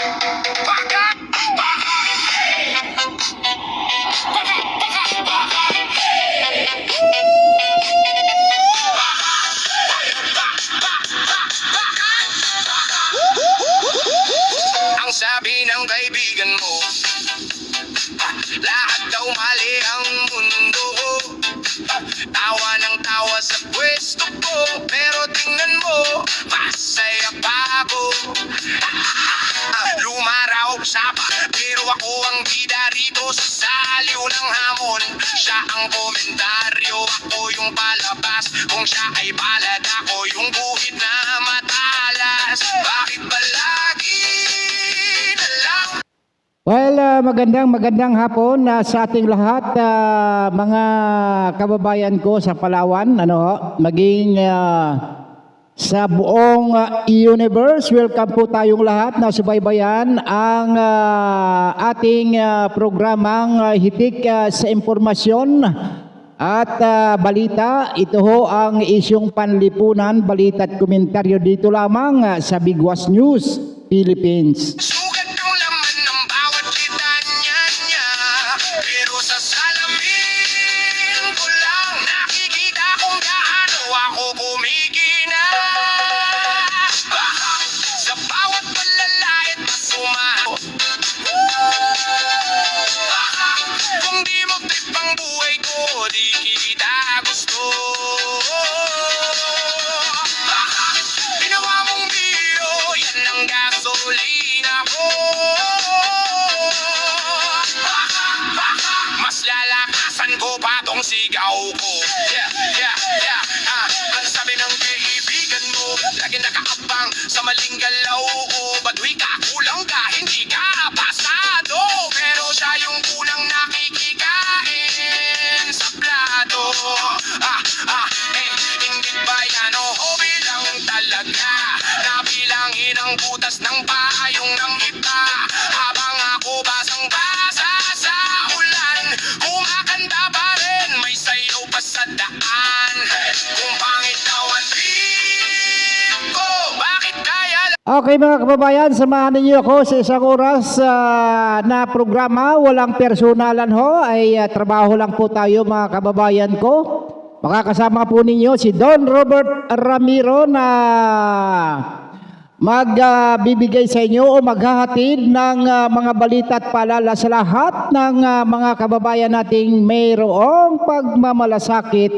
Ang sabi ng kaibigan mo, lahat daw mali ang mundo. Tawa ng tawa sa pwesto ko, pero tingnan mo, masaya pa ako. Lumaraw siya pa, pero ako ang bida rito sa saliw ng hamon. Siya ang komentaryo, ako yung palabas. Kung siya ay palad, ako yung guhit na matalas. Bakit ba lagi na lang? Well, magandang hapon sa ating lahat, mga kababayan ko sa Palawan, maging sa buong universe. Welcome po tayong lahat na subaybayan ang ating programang hitik sa impormasyon at balita. Ito ho ang isyong panlipunan, balita at komentaryo dito lamang sa Bigwas News, Philippines. Sugat ang laman ng bawat litanya niya, pero sa salamin ko lang nakikita kung gaano ako kumikina. Sa bawat palalait na sumaho, kung di mo trip ang buhay ko, di kita gusto. Ginawa mong biro, yan ang gasolina ko. Mas lalakasan ko pa tong sigaw ko. Ang sabi ng kaibigan mo, lagi nakaabang sa maling galaw. Ba't wika kulang ka, hindi ka pasado. Pero siya yung unang nakikikain sa plato. Hindi ba yan o hobby lang talaga? Nabilangin ang butas ng payong ng iba, habang ako basang-basa sa ulan. Kumakanta pa rin, may sayaw pa sa daan. Kung pangit daw ang trip ko, bakit kaya lang? Okay mga kababayan, samahan niyo ako sa isang oras na programa. Walang personalan ho, ay trabaho lang po tayo mga kababayan ko. Makakasama po ninyo si Don Robert Ramiro na magbibigay sa inyo o maghahatid ng mga balita at paalala sa lahat ng mga kababayan nating mayroong pagmamalasakit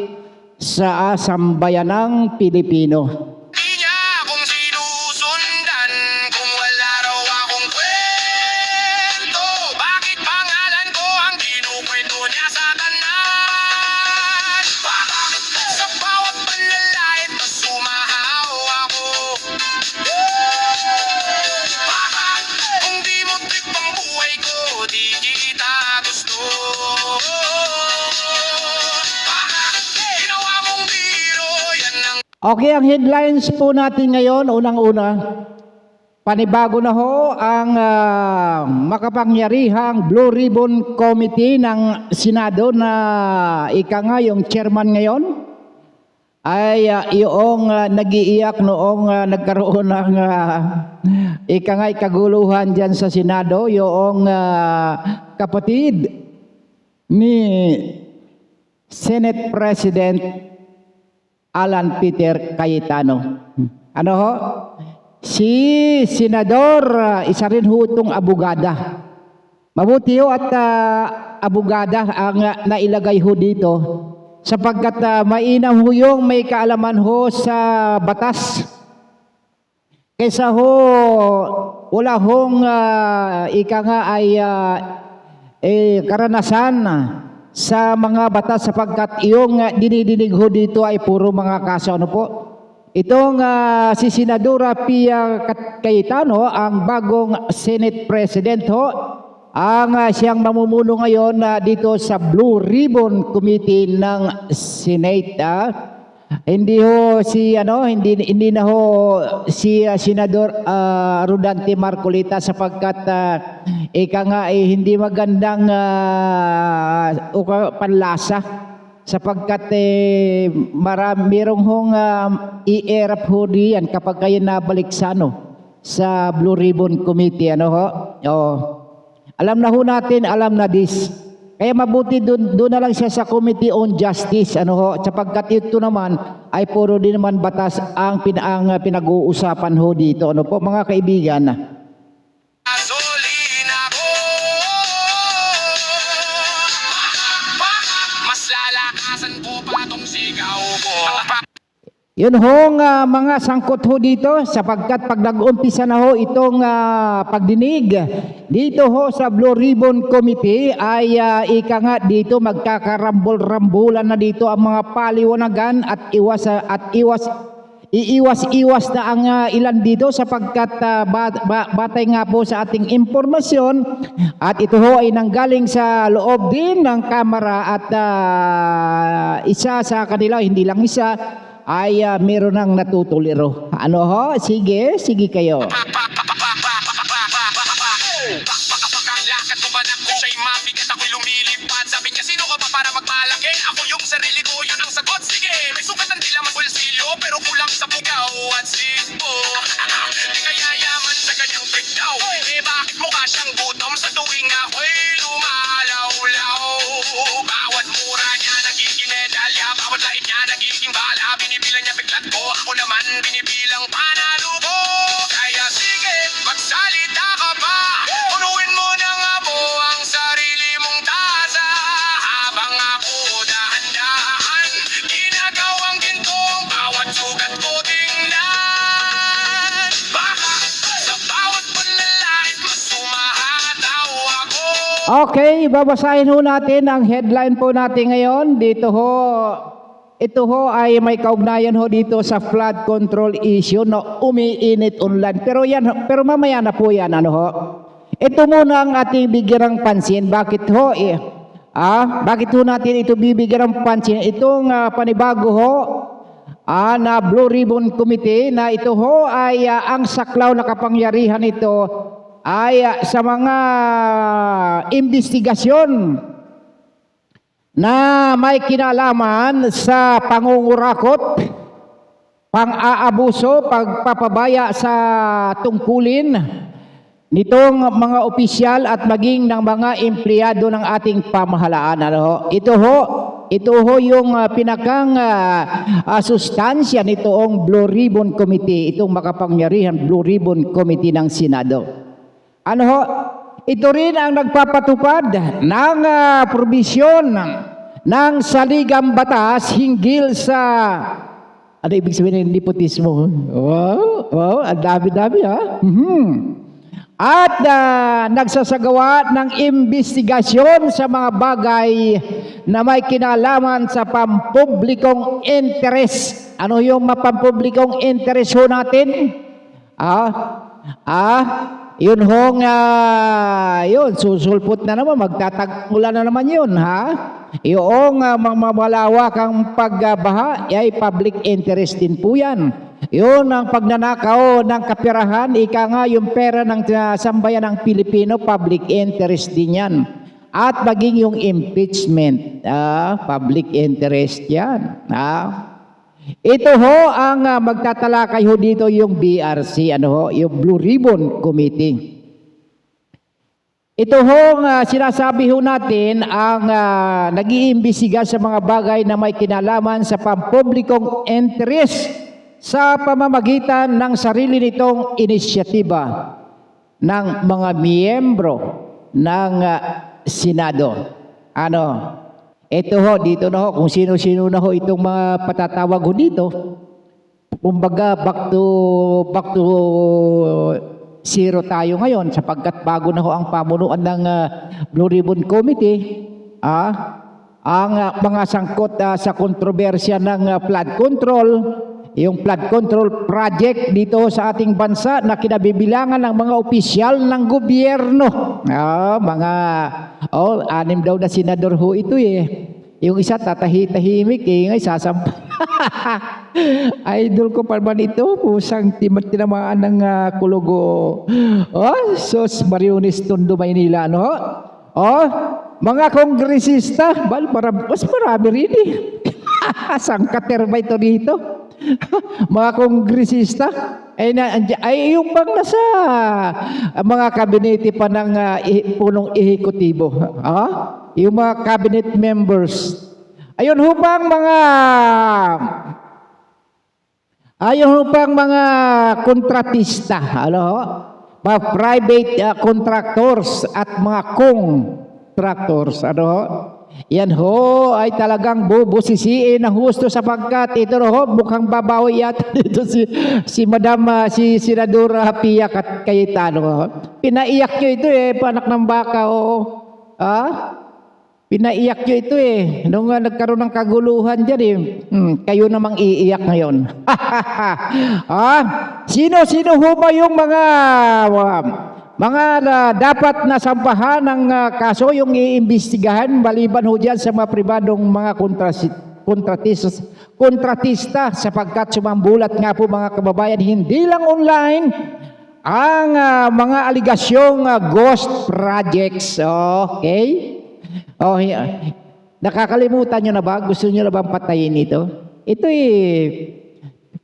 sa sambayanang Pilipino. Di niya akong sinusundan kung wala raw akong kwento. Bakit pangalan ko ang kinukwento niya sa tanan? Sa bawat panlalait na sumahaw ako. Kung di mo trip ang buhay ko, di kita gusto. Ginawa mong biro, yan ang Okay, ang headlines po natin ngayon, unang-una, panibago na ho ang makapangyarihang Blue Ribbon Committee ng Senado na ika nga yung chairman ngayon ay yung nag-iiyak noong nagkaroon ng ika nga kaguluhan dyan sa Senado, yung kapatid ni Senate President Alan Peter Cayetano. Ano ho? Si Senador, isa rin ho itong abogada. Mabuti ho at abogada ang nailagay ho dito sapagkat mainam ho yung may kaalaman ho sa batas. Kaysa ho, wala hong ika nga ay karanasan sa mga batas sapagkat yung dinidinig ho dito ay puro mga kaso. Ano po? Itong si Senadora Pia Cayetano, ang bagong Senate President ho, ang siyang mamumuno ngayon dito sa Blue Ribbon Committee ng Senate. Hindi ho si hindi na ho si Senador Rodante Marcolita sapagkat ika nga hindi magandang panlasa sapagkat merong hong i-erap ho diyan kapag kayo nabalik sa sa Blue Ribbon Committee, ano ho? Oh. Alam na ho natin, alam na this. Kaya mabuti doon na lang siya sa Committee on Justice, ano ho, sapagkat ito naman ay puro din naman batas ang pinag-uusapan ho dito, ano po mga kaibigan. Gasolina ko. Mas lalakasan ko pa tong sigaw ko. Yun hong mga sangkot ho dito sapagkat pag nag-umpisa na ho itong pagdinig dito ho sa Blue Ribbon Committee ay ika nga dito magkakarambol-rambulan na dito ang mga paliwanagan at iiwas na ang ilan dito sapagkat batay nga po sa ating impormasyon at ito ho ay nanggaling sa loob din ng Kamara at isa sa kanila, hindi lang isa, ay meron ng natutuliro. Ano ho? Sige kayo. Lakad ko ba na kung siya'y mabigat ako'y lumilipad. Sabi niya sino ka ba para magmalaki? Ako yung sarili ko, yun ang sagot. Sige, may sukatan di lang magulsilyo pero kulang sa bugaw at sispo. Di kaya yaman sa ganyang breakdown. Eh bakit mukha siyang gutom sa tuwing ako'y lumalaw-law? Bawat mura niya nagiging medalya, bawat lait niya nagiging bala. Binibilang niya biglat ko, ako naman binibilang panalo ko. Kaya sige, magsalita ka pa. Punuin mo ng abo ang sarili mong tasa. Habang ako dahan-dahan ginagawang gintong bawat sugat ko tingnan. Baka sa bawat panlalait mas sumahataw ako. Okay, babasahin ho natin ang headline po natin ngayon. Dito ho, ito ho ay may kaugnayan ho dito sa flood control issue na umiinit online. Pero mamaya na po yan, ano ho. Ito muna ang ating bigyan ng pansin. Bakit ho? Bakit ho natin ito bibigyan ng pansin? Itong panibago ho na Blue Ribbon Committee na ito ho ay ang saklaw na kapangyarihan ito ay sa mga investigasyon na may kinalaman sa pangungurakot, pang-aabuso, pagpapabaya sa tungkulin nitong mga opisyal at maging ng mga empleyado ng ating pamahalaan. Ano? Ito ho yung pinakang sustansya nitong Blue Ribbon Committee, itong makapangyarihan Blue Ribbon Committee ng Senado. Ano ho? Ito rin ang nagpapatupad ng probisyon ng saligang batas hinggil sa ano ibig sabihin ng nepotismo? Wow, ang dami-dami ha. At nagsasagawa ng investigasyon sa mga bagay na may kinalaman sa pampublikong interes. Ano yung mapampublikong interes ho natin? Yun hong, yun, susulpot na naman, magtatagmula na naman yun, ha? Yung mamalawak ang pagbaha, ay public interest din po yan. Yun ang pagnanakaw ng kapirahan, ika nga yung pera ng sambayan ng Pilipino, public interest din yan. At maging yung impeachment, public interest yan, Ito ho ang magtatalakay ho dito yung BRC, yung Blue Ribbon Committee. Ito ho sinasabi ho natin ang nag-iimbestiga sa mga bagay na may kinalaman sa pampublikong interest sa pamamagitan ng sarili nitong inisyatiba ng mga miyembro ng Senado. Ito ho, dito na ho, kung sino-sino na ho itong mga patatawag ho dito. Kumbaga, back to zero tayo ngayon sapagkat bago na ho ang pamunuan ng Blue Ribbon Committee. Ang mga sangkot sa kontrobersya ng flood control, yung flood control project dito sa ating bansa na kinabibilangan ng mga opisyal ng gobyerno. Anim daw na senador ho ito Yung isa tatahimik yung isa idol ko pa man ito, pusang tinamaan ng kulugo. Sos Mariones Tondo, Maynila, mga kongresista, mas marami rin Sangkater ba ito dito? mga kongresista ay yung bang nasa mga kabinete pa ng punong ehekutibo. Yung mga cabinet members. Ayun ho bang mga kontratista, mga private contractors at mga contractors, yan ho ay talagang bubusisiin ng husto sapagkat ito ho mukhang babawi yata dito si Madam si Senadora Pia Cayetano. Pinaiyak nyo ito panak ng baka pinaiyak nyo ito nung nagkaroon ng kaguluhan dyan kayo namang iiyak ngayon. Sino ho ba yung mga dapat na sampahan ng kaso yung iimbestigahan maliban ho dyan sa mga pribadong mga kontratista sapagkat sumambulat nga po mga kababayan hindi lang online ang mga aligasyong ghost projects. Okay? Nakakalimutan nyo na ba? Gusto nyo na bang patayin ito? Ito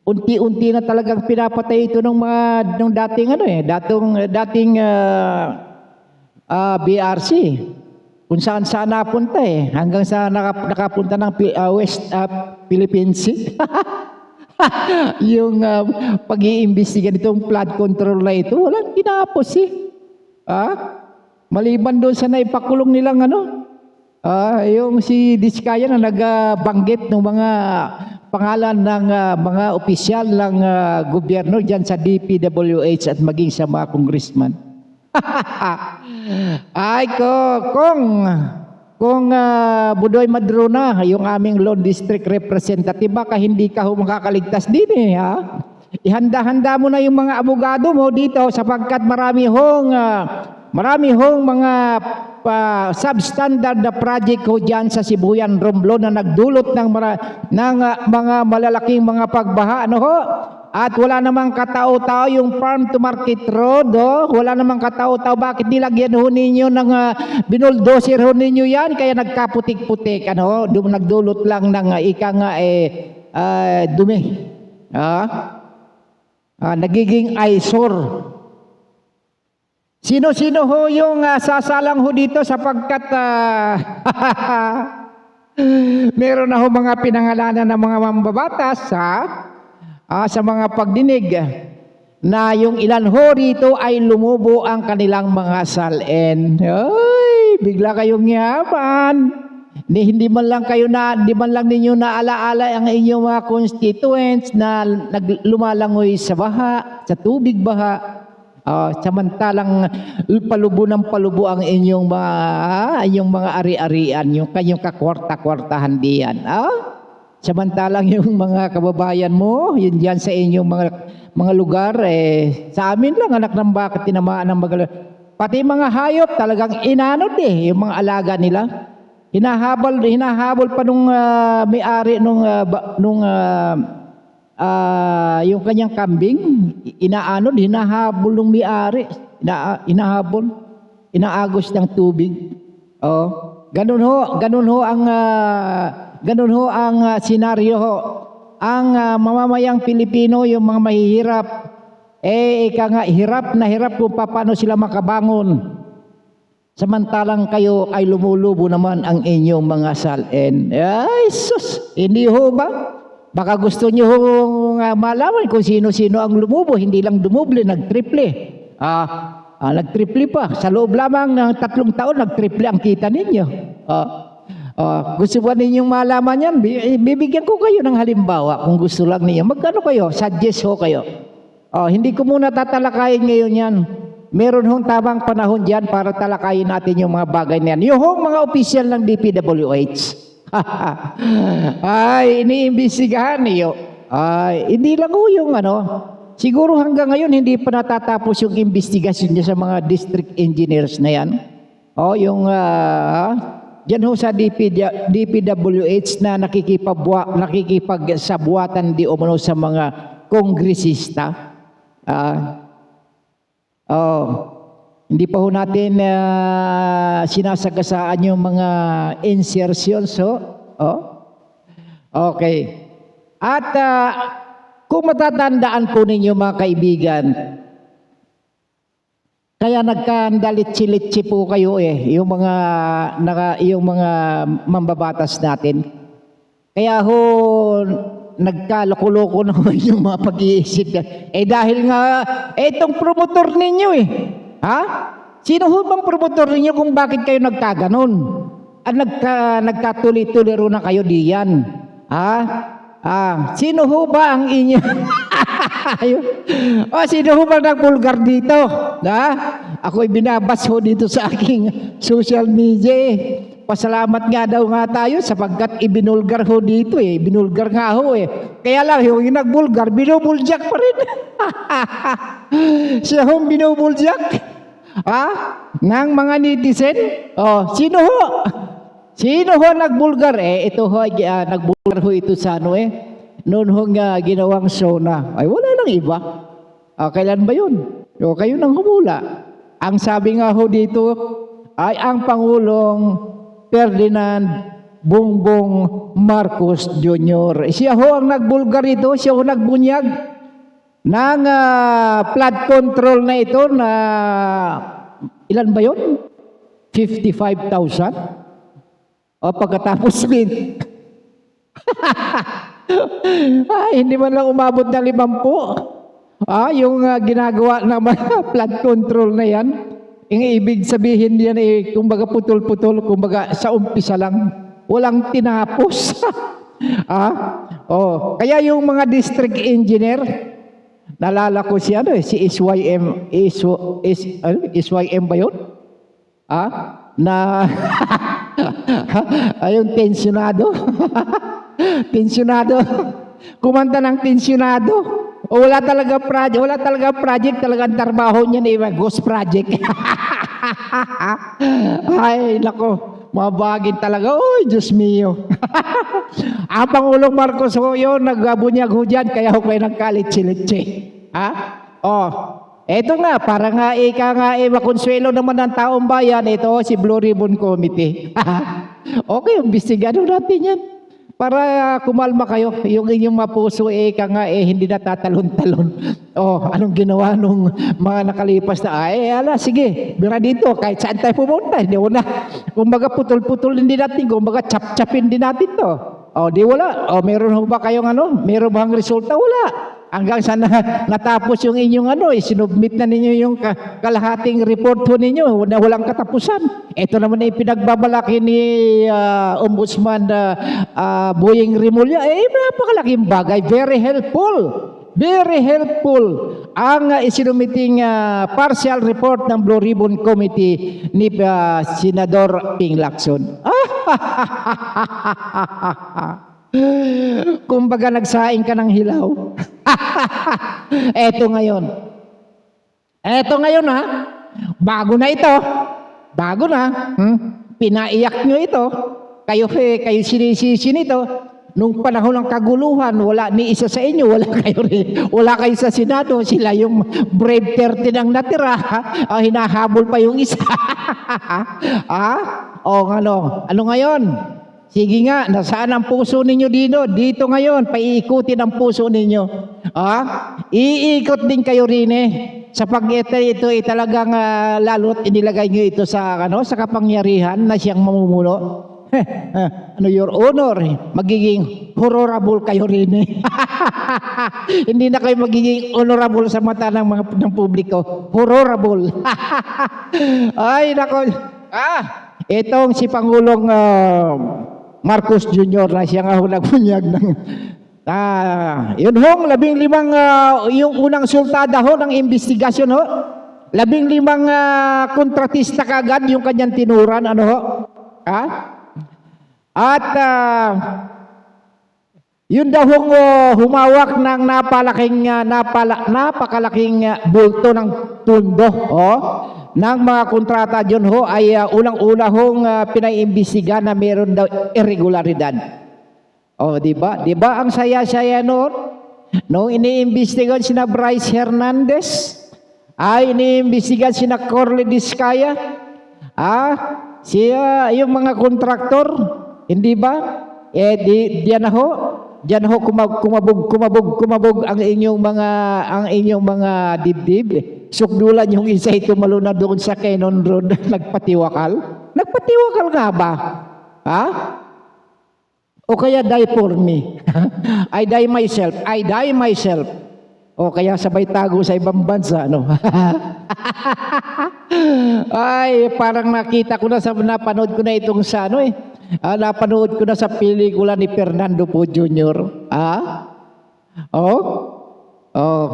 unti-unti na talagang pinapatay ito ng dating dating BRC kung saan napunta hanggang sa nakapunta ng West Philippines Sea. Yung pag-iimbestiga nitong flood control na ito walang tinapos maliban doon sa naipakulong nilang yung si Diskaya na nagbanggit ng mga pangalan ng mga opisyal ng gobyerno dyan sa DPWH at maging sa mga congressman. Ay kung Budoy Madrona, yung aming Lone District Representative, baka hindi ka makakaligtas din ihanda-handa mo na yung mga abogado mo dito sapagkat marami hong mga substandard na project ho dyan sa Sibuyan, Romblon na nagdulot ng mga malalaking mga pagbaha. At wala namang katao-tao yung farm to market road. Wala namang katao-tao. Bakit nilagyan ho ninyo ng binuldoser ho ninyo yan? Kaya nagkaputik-putik. Nagdulot lang ng dumi. Nagiging eyesore. Sino-sino ho yung sasalang ho dito sapagkat meron na ho mga pinangalanan ng mga mambabatas sa mga pagdinig na yung ilan ho rito ay lumubo ang kanilang mga salin. Ay, bigla kayong yaman. Hindi man lang ninyo naalaala ang inyong mga constituents na lumalangoy sa baha, sa tubig baha. Samantalang palubo ng palubo ang inyong mga ari-arian, yung kanyang kakwarta-kwartahan diyan. Samantalang yung mga kababayan mo, yun diyan sa inyong mga lugar, sa amin lang anak ng bakit tinamaan ng pati mga hayop talagang inanod yung mga alaga nila. Hinahabol pa nung may-ari yung kanyang kambing, hinahabol ng may-ari, inaagos ng tubig. Ganun ho ang senaryo ho. Ang mamamayang Pilipino, yung mga mahihirap, hirap na hirap kung paano sila makabangon. Samantalang kayo ay lumulubo naman ang inyong mga salin. Ay, sus! Hindi ho ba? Baka gusto nyo malaman kung sino-sino ang lumubo, hindi lang dumuble, nagtriple. Nagtriple pa. Sa loob lamang ng 3 taon, nagtriple ang kita ninyo. Gusto ba ninyong malaman yan? Bibigyan ko kayo ng halimbawa kung gusto lang ninyo. Magkano kayo? Suggest ho kayo. Hindi ko muna tatalakayin ngayon yan. Meron hong tamang panahon dyan para talakayin natin yung mga bagay na yan. Yung mga opisyal ng DPWH. Ay, iniimbestigahan niyo. Hindi lang ho yung siguro hanggang ngayon hindi pa natatapos yung investigasyon niya sa mga district engineers na yan. Yung dyan ho sa DPWH na nakikipagsabuatan di umano sa mga kongresista. Hindi pa ho natin sinasagasaan yung mga insertions. Okay. At Kung matatandaan po ninyo mga kaibigan, kaya nagkandalit-silitsi po kayo yung mga mambabatas natin. Kaya ho, nagkaloko-loko naman yung mga pag-iisip. Dahil nga, itong promotor ninyo ha? Sino ho bang promotor ninyo kung bakit kayo nagkaganon? Nagkatuloy-tuloy na kayo diyan. Ha? Sino ho ba ang inyo? Sino ho ba nagbulgar dito? Ako'y binabas ho dito sa aking social media. Pasalamat nga daw nga tayo sapagkat ibinulgar ho dito Binulgar nga ho Kaya lang yung nagbulgar, binubuljak pa rin. Siya ho binubuljak. Ng mga netizen. Sino ho? Sino ho nagbulgar? Ito ho, nagbulgar ho ito sa noon ho ginawang show na. Wala nang iba. Kailan ba yun? Kayo nang humula. Ang sabi nga ho dito ay ang Pangulong Ferdinand Bongbong Marcos Jr. Siya ho ang nagbulgar ito, siya ho nagbunyag ng flood control na ito na ilan ba yun? 55,000? Pagkatapos hindi man lang umabot ng 50. Yung ginagawa ng flood control na yan. Ang ibig sabihin yan kumbaga putol-putol, kumbaga sa umpisa lang, walang tinapos. Kaya yung mga district engineer, nalala ko si si SYM ba yun? Yung tensionado. Tensionado. Kumanta ng tensionado. Wala talaga project, talagang trabaho niya na ghost project. Ay, nako, mabagin talaga. Oy, Diyos mio. Ang Pangulong Marcos ho yun, nagbunyag ho dyan, kaya ho kayo nagkalit-silitsi. Eto nga, para nga makonsuelo naman ng taong bayan, ito si Blue Ribbon Committee. Okay, imbestigado natin yan. Para kumalma kayo, yung inyong mapuso hindi natatalon-talon. Anong ginawa nung mga nakalipas na, sige, bira dito, kahit saan tayo pumunta, hindi na. Kumbaga putol-putol din natin, kumbaga chap-chapin din natin to. Di wala. Meron ba kayong meron bang resulta? Wala. Hanggang sa natapos yung inyong sinubmit na ninyo yung kalahating report ho ninyo na walang katapusan. Ito naman ay pinagbabalaki ni Ombudsman Boying Rimulya. Napakalaking bagay. Very helpful. Very helpful ang isinumiting partial report ng Blue Ribbon Committee ni Senador Ping Lacson. Kumbaga nagsaing ka ng hilaw. Eto ngayon bago na ito, pinaiyak nyo ito, kayo sinisisi nito. Nung panahon ng kaguluhan, wala ni isa sa inyo, wala kayo sa Senado, sila yung brave 30 ang natira, hinahabol pa yung isa. Ano ngayon? Sige nga, nasaan ang puso ninyo dito ngayon, paiikutin ang puso ninyo. Iikot din kayo rin sa ito talagang lalo't inilagay nyo ito sa kapangyarihan na siyang mamumuno. Your Honor, magiging honorable kayo rin. Hindi na kayo magiging honorable sa mata ng publiko. Honorable. Ay, nako. Itong si Pangulong Marcos Jr. na siya nga nagbunyag ng yun hong 15 yung unang sultada ng investigasyon 15 kontratista kagad yung kanyang tinuran at yun daw humawak ng napakalaking bulto ng pundo ng mga kontrata dyan ay unang-una pinaiimbestiga na meron daw irregularidad. Di ba? Di ba ang saya-saya noon? Nung iniimbestigan sina Bryce Hernandez, iniimbestigan sina Corley Discaya, yung mga kontraktor, hindi ba? Diyan Diyan ho kumabog ang inyong mga dibdib. Sukdulan yung isa ito maluna doon sa Cannon Road nagpatiwakal. Nagpatiwakal nga ba? Ha? O kaya die for me. I die myself. I die myself. O kaya sabay tago sa ibang bansa, no? Ay, parang nakita ko na napanood ko na itong sa ano eh. Napanood ko na sa pelikula ni Fernando Po Jr. Oh? Oh.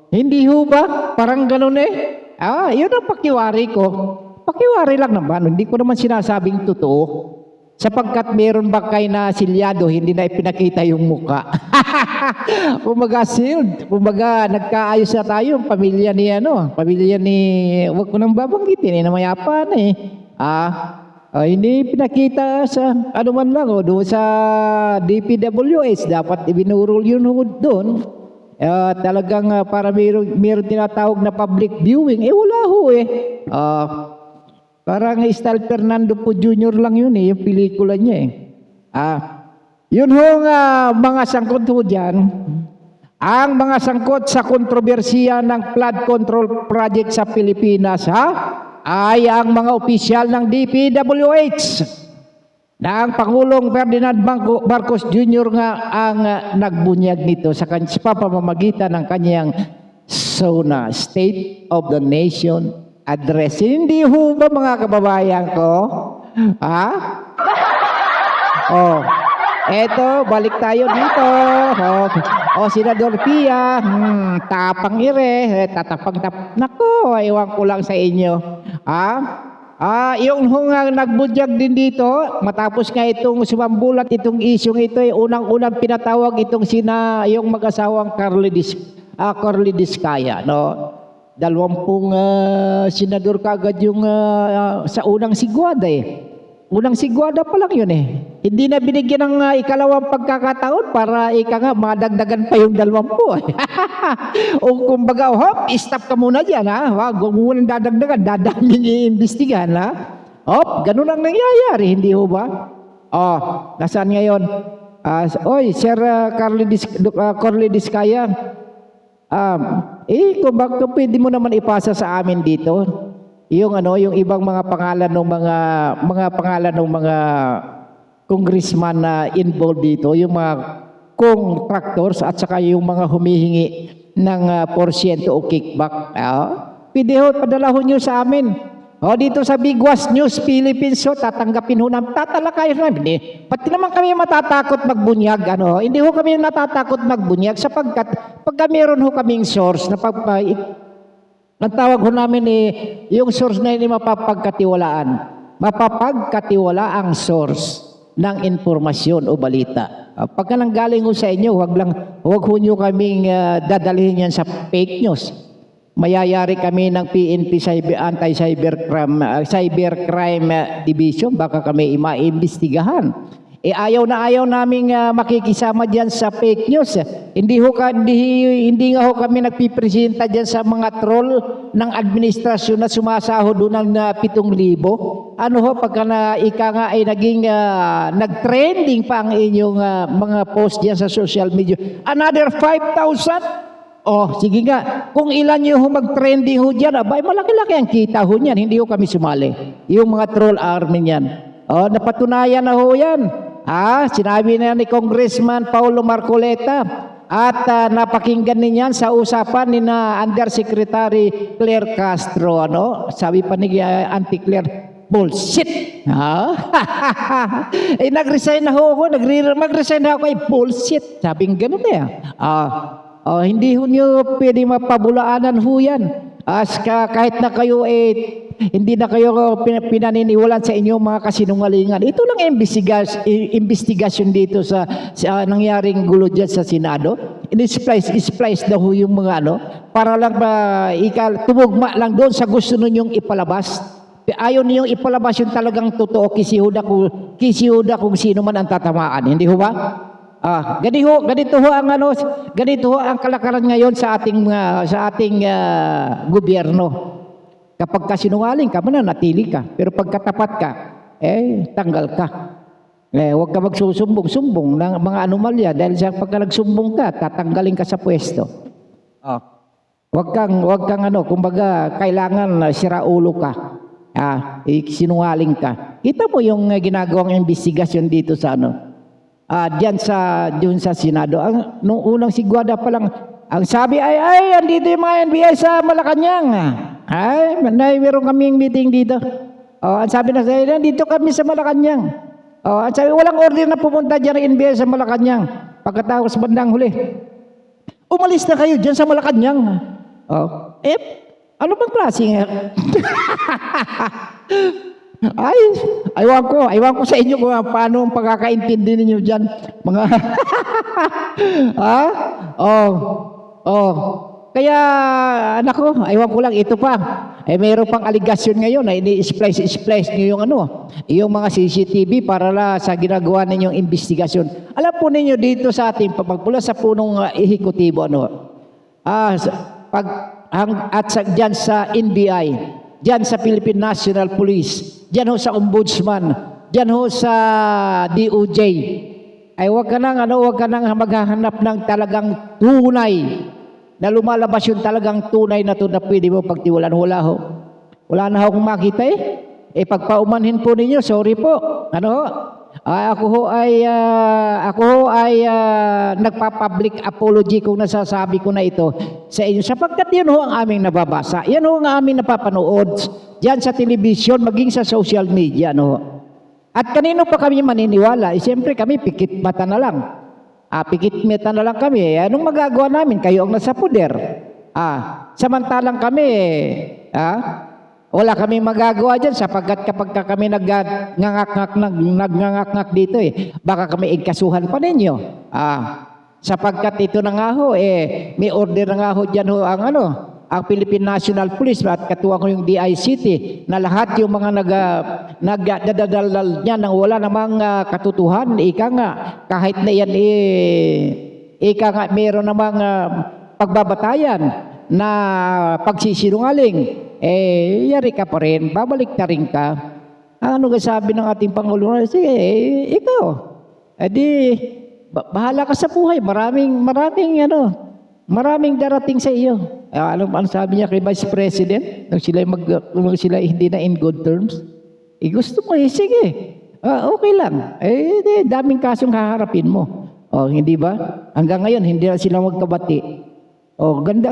Hindi ho ba? Parang ganun eh. Yun ang pakiwari ko. Pakiwari lang naman. Hindi ko naman sinasabing totoo. Sapagkat meron ba kayo na silyado, hindi na ipinakita yung muka. Kumbaga sealed. Kumbaga nagkaayos na tayo. Pamilya ni, wag ko nang babanggitin, namayapa na eh. Hindi pinakita sa ano man lang doon sa DPWH dapat ibinurol yun doon. Talagang para meron tinatawag na public viewing wala ho eh. Parang style Fernando Po Jr. lang yun eh, yung pelikula niya eh. Yun ho nga mga sangkot ho dyan. Ang mga sangkot sa kontrobersiya ng flood control project sa Pilipinas ay ang mga opisyal ng DPWH na ang Pangulong Ferdinand Marcos Jr. nga ang nagbunyag nito sa pamamagitan ng kanyang SONA, State of the Nation Address. Hindi ho ba mga kababayan ko? Eto, balik tayo dito. Senador Pia, tapang Nako, ewan ko lang sa inyo. Yung hungang nagbudyag din dito, matapos nga itong sumambulat itong isyong ito, unang-unang pinatawag itong yung mag-asawang Carly Diskaya, no? 20 senador kagad yung sa unang sigwada eh. Unang sigwada pa lang yun eh. Hindi na binigyan ng ikalawang pagkakataon para madagdagan pa yung 20. O kumbaga, stop ka muna dyan ha. Huwag mo nang dadagdagan, dadaming iimbestigahan ha. Ganun ang nangyayari, hindi ho ba? Nasaan ngayon? Sir Carly Diskaya, kung baka pwede mo naman ipasa sa amin dito yung ibang mga pangalan ng mga congressman na involved dito, yung mga contractors at saka yung mga humihingi ng porsyento o kickback. Pwede ho, padala ho nyo sa amin. Dito sa Bigwas News Philippines, tatanggapin ho namin, tatalakayin namin. Pati naman kami matatakot magbunyag. Hindi ho kami natatakot magbunyag sapagkat pagka meron ho kaming source na ang tawag ho namin yung source na yun mapapagkatiwalaan. Mapapagkatiwalaang source ng informasyon o balita. Pagka nanggaling ho sa inyo, huwag ho nyo kaming dadalhin yan sa fake news. Mayayari kami ng PNP Cybercrime Division, baka kami maimbestigahan. Ayaw naming makikisama diyan sa fake news. Hindi nga ho kami nagpipresenta diyan sa mga troll ng administrasyon na sumasahod doon ng 7,000. Pagka ay naging nagtrending pa ang inyong mga post diyan sa social media. Another 5,000? Sige nga. Kung ilan yung mag-trending ho dyan, malaki-laki ang kita ho niyan. Hindi ho kami sumali. Yung mga troll army niyan. Napatunayan na ho yan. Sinabi na ni Congressman Paulo Marcoleta at napakinggan niyan sa usapan ni Undersecretary Claire Castro. Sabi pa ni Auntie Claire, bullshit. Nag-resign na ho ako. Mag-resign na ako ay bullshit. Sabing ganun hindi ho nyo pwede mapabulaanan ho yan. Kahit na kayo hindi na kayo pinaniniwalaan sa inyong mga kasinungalingan. Ito lang investigasyon dito sa nangyaring gulo dyan sa Senado. Splice daw ho yung mga para lang tumugma lang doon sa gusto ninyong ipalabas. Ayaw ninyong ipalabas yung talagang totoo kisihuda kung sino man ang tatamaan. Hindi ho ba? Ganito ho ang kalakaran ngayon sa ating gobyerno. Kapag kasinungaling ka, mananatili ka. Pero pag katapat ka, tanggal ka. Huwag ka magsusumbong-sumbong ng mga anomalya dahil sa pagka nagsumbong ka, tatanggalin ka sa pwesto. Oh. Huwag kang kumbaga, kailangan siraulo ka. Sinungaling ka. Kita mo yung ginagawang investigasyon dito sa diyan sa Senado. Nung unang sigwada pa lang, ang sabi ay andito yung mga NBI sa Malacanang. Meron kaming meeting dito. Ang sabi na sa'yo, nandito kami sa Malacanang. Ang sabi, walang order na pumunta dyan ng NBI sa Malacanang. Pagkatapos bandang huli, umalis na kayo dyan sa Malacanang. Ano bang klaseng? Aywan ko sa inyo kung paano ang pagkakaintindi ninyo dyan. Mga, Kaya, anak ko, aywan ko lang, ito pa. Mayroon pang aligasyon ngayon na ini-splice nyo yung mga CCTV para sa ginagawa ninyong investigasyon. Alam po ninyo dito sa ating pagpula sa punong ehekutibo, dyan sa NBI, dyan sa Philippine National Police, dyan ho sa Ombudsman, dyan ho sa DOJ, ay huwag ka nang maghahanap ng talagang tunay na lumalabas yung talagang tunay na to na pwede mo pagtiwalaan. Wala na akong makita pagpaumanhin po ninyo, sorry po. Ako ho ay nagpa-public apology kung nasasabi ko na ito sa inyo sapagkat yan ho ang aming nababasa, yan ho ang aming napapanood diyan sa television maging sa social media At kanino pa kami maniniwala? Siyempre kami pikit mata na lang. Pikit mata na lang kami. Anong magagawa namin? Kayo ang nasa puder. Samantalang kami wala kami magagawa dyan sapagkat kapag kami nagngangak dito baka kami ikasuhan pa ninyo. Sapagkat ito na nga ho, may order na nga ho dyan ho ang Philippine National Police at katuwa ko yung DICT na lahat yung mga nagdadaldal niya nang wala namang katotohan. Kahit na yan meron namang pagbabatayan na pagsisinungaling, yari ka pa rin, babalik na rin ka. Ano ka sabi ng ating Pangulo? Sige, ikaw, bahala ka sa buhay, maraming darating sa iyo. Ano sabi niya kay Vice President nung sila hindi na in good terms? Gusto mo sige. Okay lang. Daming kasong haharapin mo. Hindi ba? Hanggang ngayon hindi na sila magkabati. Ang ganda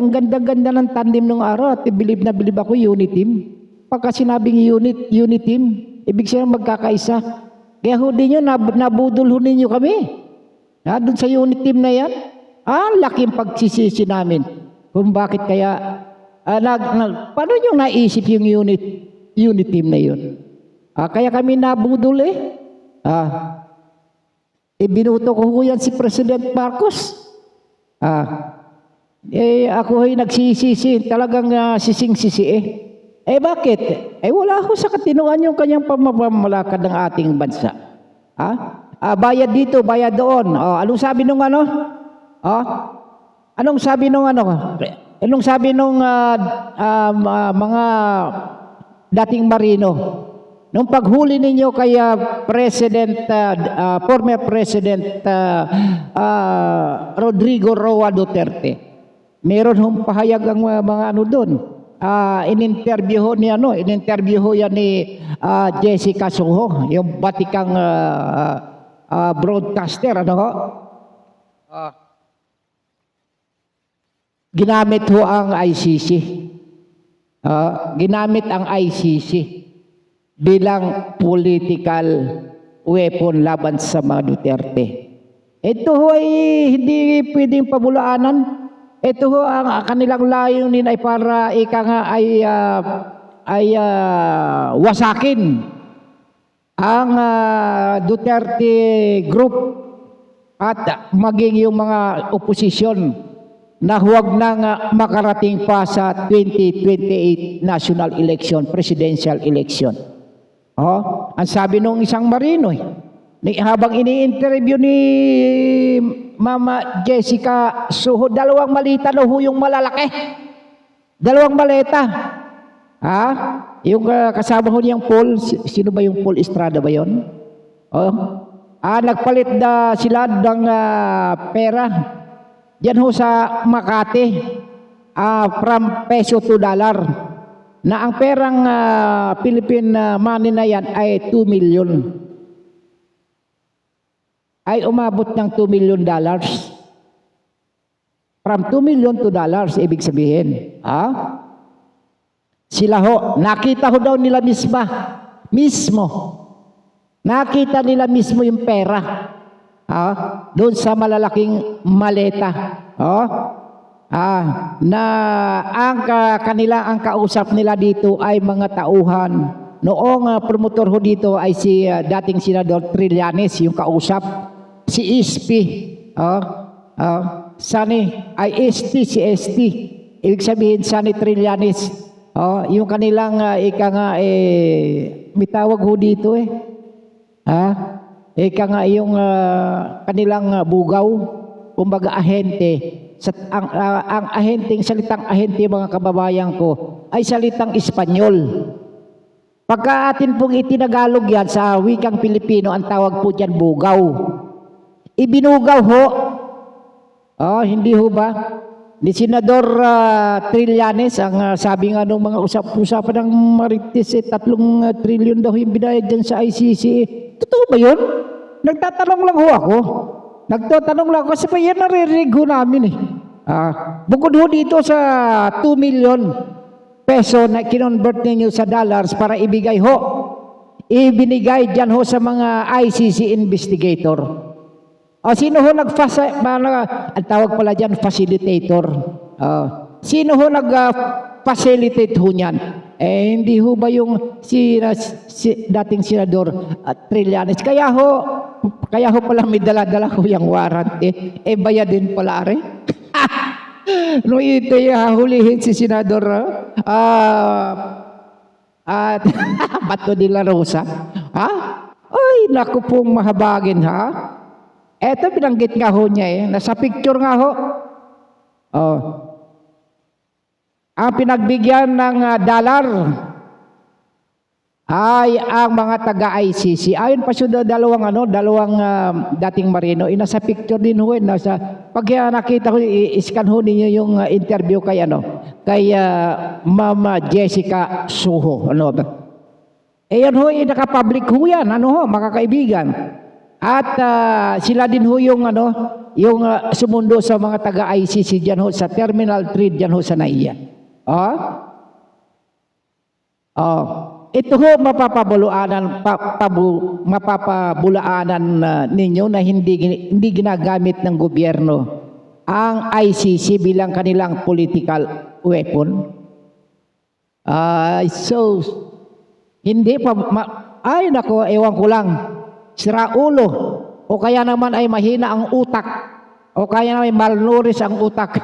ng tandem nung araw at bilib na bilib ako unit team. Pagka sinabing unit team, ibig sabihin magkakaisa. Kaya hindi nyo, nabudol ninyo kami. Doon sa unit team na yan. Laking pagsisisi namin. Kung bakit kaya, paano nyo naisip yung unit team na yun? Kaya kami nabudol binuto ko yan si President Marcos. Ako ay nagsisisi, talagang sising-sisi bakit? Wala ako sa katinuan yung kanyang pamamalakad ng ating bansa. Bayad dito, bayad doon. Anong sabi nung Anong sabi nung mga dating marino? Nung paghuli ninyo kay former President Rodrigo Roa Duterte, meron hong pahayag ang mga doon. Ininterview yan ni Jessica Soho, yung batikang broadcaster, ginamit ho ang ICC. Ginamit ang ICC bilang political weapon laban sa mga Duterte. Ito ho ay hindi pwedeng pabulaanan. Ito ho ang kanilang layunin ay para wasakin ang Duterte group at maging yung mga oposisyon na huwag nang makarating pa sa 2028 national election, presidential election. Ang sabi nung isang marino, habang ini-interview ni Mama Jessica Soho, dalawang malita na yung malalaki. Dalawang maleta. Yung kasama ho niyang Paul, sino ba yung Paul Estrada ba yun? Nagpalit na sila ng pera diyan ho sa Makati, from peso to dollar, na ang perang Philippine money na yan ay 2 million. Ay umabot ng 2 million dollars. From 2 million to dollars, ibig sabihin. Sila ho, nakita ho daw nila mismo. Nakita nila mismo yung pera. Doon sa malalaking maleta. Na ang kausap nila dito ay mga tauhan. Noong promotor ho dito ay si dating Senador Trillanes, yung kausap. Si SP. Sani ay si ST. Ibig sabihin Sani Trillanes. Yung kanilang may tawag ho dito ika nga yung kanilang bugaw, kumbaga ahente. Ang ahenteng, salitang ahente mga kababayan ko ay salitang Espanyol. Pagka atin pong itinagalog yan sa wikang Pilipino, ang tawag po dyan bugaw. Ibinugaw ho. Hindi ho ba? Ni Senador Trillanes, ang sabi nga nung mga usapan ng Marites, 3 trilyon daw yung binayad dyan sa ICC. Totoo ba yun? Nagtatanong lang ho ako. Nagtatanong lang ako kasi pa yan naririnig ho namin Bukod ho dito sa 2 million peso na kinonvert ninyo sa dollars para ibigay ho, ibinigay dyan ho sa mga ICC investigator. Sino ho ang tawag pala dyan, facilitator. Sino ho nag-facilitate ho niyan? Hindi ho ba yung dating Senador Trillanes? Kaya ho pala may dala-dala ho yung warrant. Bayad din pala no ito hulihin si Senador Bato de la Rosa. Ay, naku pong mahabagin Eto binanggit nga ho niya nasa picture nga ho. Ang pinagbigyan ng dollar ay ang mga taga-ICC. Ayon pa siya dalawang dating marino. Nasa picture din ho. Pag nakita ko, iskan ho ninyo yung interview kay Mama Jessica Soho. Yan ho, naka-public ho yan. Mga kaibigan. At sila din ho yung sumundo sa mga taga-ICC dyan ho sa Terminal 3 dyan ho sa NAIA. Ito ho mapapabulaanan ninyo na hindi ginagamit ng gobyerno ang ICC bilang kanilang political weapon. Hindi pa ay nako, ewan ko lang. Sira ulo, o kaya naman ay mahina ang utak, o kaya naman ay malnourished ang utak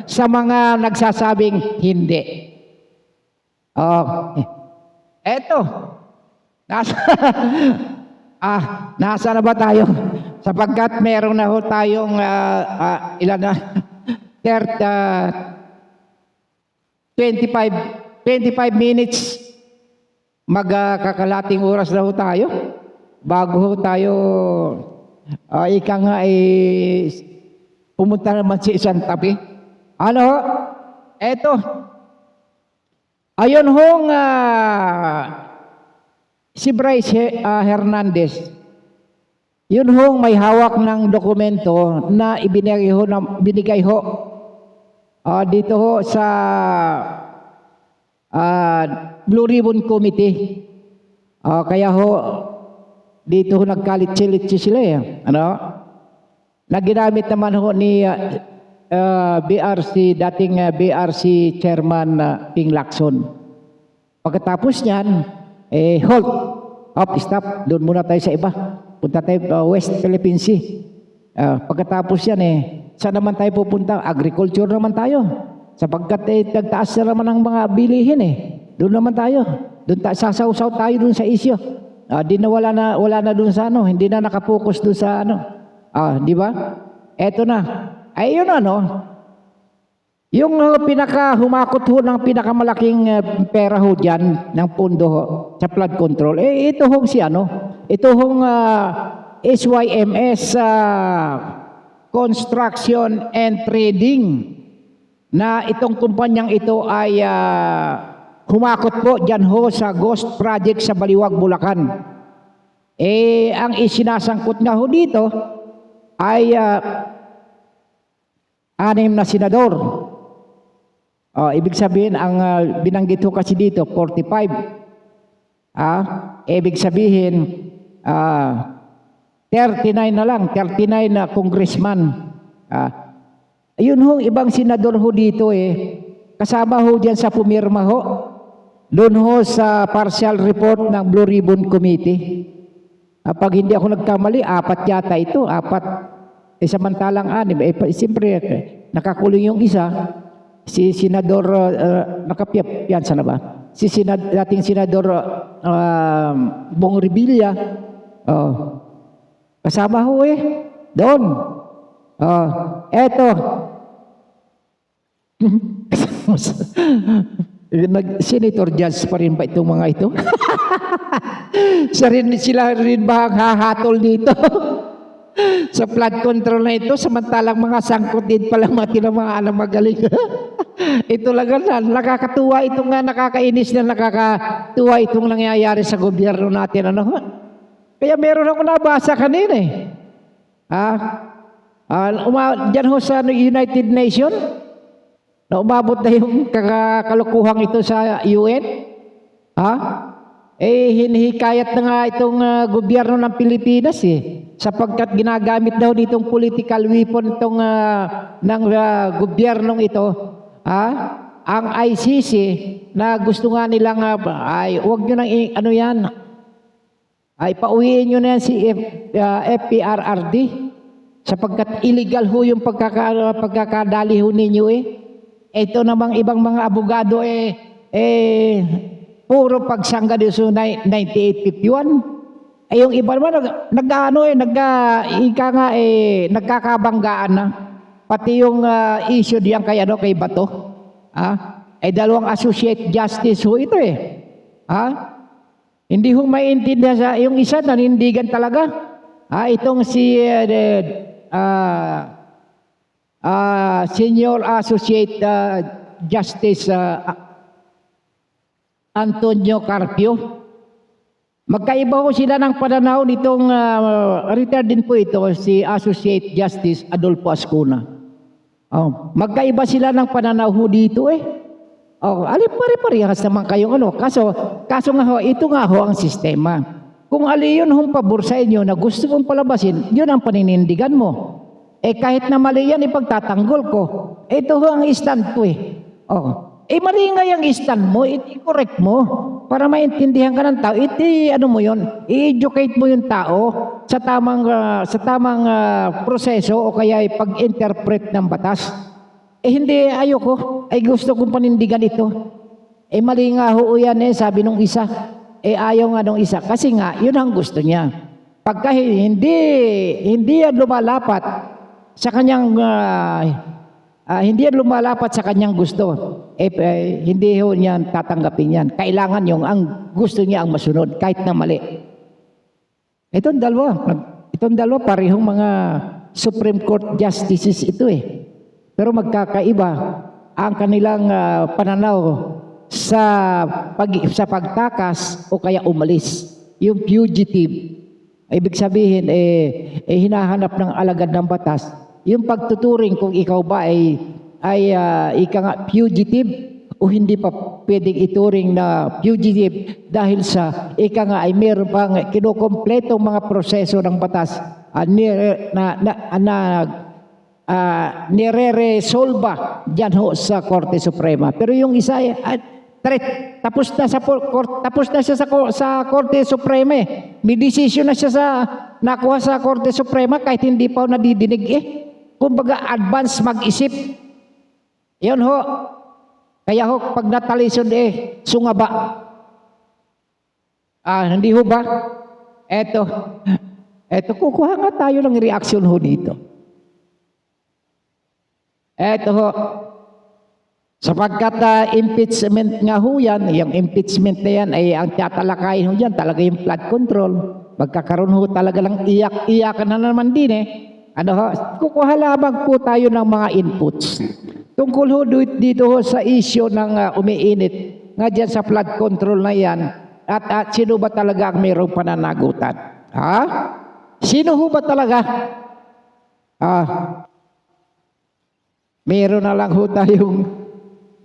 sa mga nagsasabing hindi. Eto, nasa na ba tayo? Sapagkat meron na ho tayong ilan na 25 minutes, magkakalating oras na ho tayo. Bago tayo pumunta naman sa isang tabi. Eto. Ayun hong si Bryce Hernandez. Yun hong may hawak ng dokumento na binigay ho dito ho sa Blue Ribbon Committee. Kaya ho dito ho nagkalit-silitsi sila na ginamit naman ho ni dating BRC Chairman Ping Lacson. Pagkatapos niyan, halt, stop, doon muna tayo sa iba. Punta tayo West Philippine Sea. Pagkatapos yan saan naman tayo pupunta? Agriculture naman tayo. Sapagkat nagtaas na naman ang mga bilihin Doon naman tayo. Doon sasaw-saw tayo doon sa isyo. Wala na doon sa hindi na nakapokus doon sa di ba? Eto na. Ayun yung pinaka-humakot ho ng pinakamalaking pera ho dyan ng pondo ho sa flood control. Ito hong ito hong SYMS Construction and Trading, na itong kumpanyang ito ay humakot po dyan ho sa ghost project sa Baliwag, Bulacan. Ang isinasangkot nga ho dito ay 6 na senador. Ibig sabihin, ang binanggit ho kasi dito, 45. Ibig sabihin, 39 na lang, 39 na congressman. Yun ho, ibang senador ho dito kasama ho dyan sa pumirma ho, doon ho sa partial report ng Blue Ribbon Committee. Pag hindi ako nagkamali, 4 yata ito, 4. Samantalang 6, siyempre nakakulong yung isa, si Senador, nakapiyansa na ba? Si dating Senador Bong Revilla, kasama ho doon. Eto. Senator Judge pa rin ba itong mga ito? Sila rin ba ang hahatol dito? Sa flood control na ito, samantalang mga sangkot din pala mga alam magaling. Ito lang nakakatuwa itong nakakainis na nakakatuwa itong nangyayari sa gobyerno natin. Kaya meron ako nabasa kanina Diyan ho sa United Nations, na umabot na yung kakalukuhang ito sa UN. Hinihikayat na nga itong gobyerno ng Pilipinas sapagkat ginagamit daw nitong political weapon itong ng gobyernong ito, ang ICC, na gusto nga nilang ay huwag nyo nang yan, ay pauwiin nyo na yan si FPRRD sapagkat illegal ho yung pagkakadali ho ninyo Ito namang ibang mga abogado puro pagsangga din sa 9851. Yung iba naman nagkakabanggaan na. Pati yung issue diyan kay kay Bato. Dalawang associate justice ho ito Hindi ho maintindihan yung isa nanindigan talaga. Itong si Senior Associate Justice Antonio Carpio. Magkaiba ho sila ng pananaw nitong retired din po ito, si Associate Justice Adolfo Ascuna. Magkaiba sila ng pananaw ho dito pare-parehas naman kayong kaso nga ho, ito nga ho ang sistema. Kung yun hong pabor sa inyo na gusto mong palabasin, yun ang paninindigan mo. Kahit na mali yan, ipagtatanggol ko. Ito ho ang stand ko mali nga yung stand mo, i-correct mo para maintindihan ka ng tao. I-educate mo yung tao sa tamang proseso o kaya pag-interpret ng batas. Hindi, ayoko. Gusto kong panindigan ito. Mali nga ho yan sabi nung isa. Ayaw nga nung isa. Kasi nga, yun ang gusto niya. Pagka hindi yan lumalapat sa kanyang sa kanyang gusto, hindi ho niyan tatanggapin yan. Kailangan yung ang gusto niya ang masunod kahit na mali. Itong dalawa parehong mga Supreme Court justices ito Pero magkakaiba ang kanilang pananaw sa pagtakas o kaya umalis. Yung fugitive, ibig sabihin hinahanap ng alagad ng batas. Yung pagtuturing kung ikaw ba ay fugitive o hindi pa pwedeng ituring na fugitive dahil sa ay meron pang kinukompletong mga proseso ng batas nire-resolba dyan ho sa Korte Suprema. Pero yung isa tapos na siya sa Korte Suprema May desisyon na siya nakuha sa Korte Suprema kahit hindi pa nadidinig Kumbaga advance mag-isip. Yun ho. Kaya ho pag natalisod sungaba. Hindi ho ba? Eto kukuha nga tayo ng reaksyon ho dito. Eto ho. Sapagkat impeachment nga ho yan, yung impeachment na yan ay ang tatalakayin ho dyan, talaga yung flood control. magkakaroon ho talaga ng iyak-iyakan na naman din eh. Ano ho, kukuha lamang po tayo ng mga inputs. Tungkol ho dito ho sa issue ng umiinit nga dyan sa flood control na yan, at sino ba talaga ang mayroong pananagutan? Ha? Sino ho ba talaga? Meron na lang ho tayong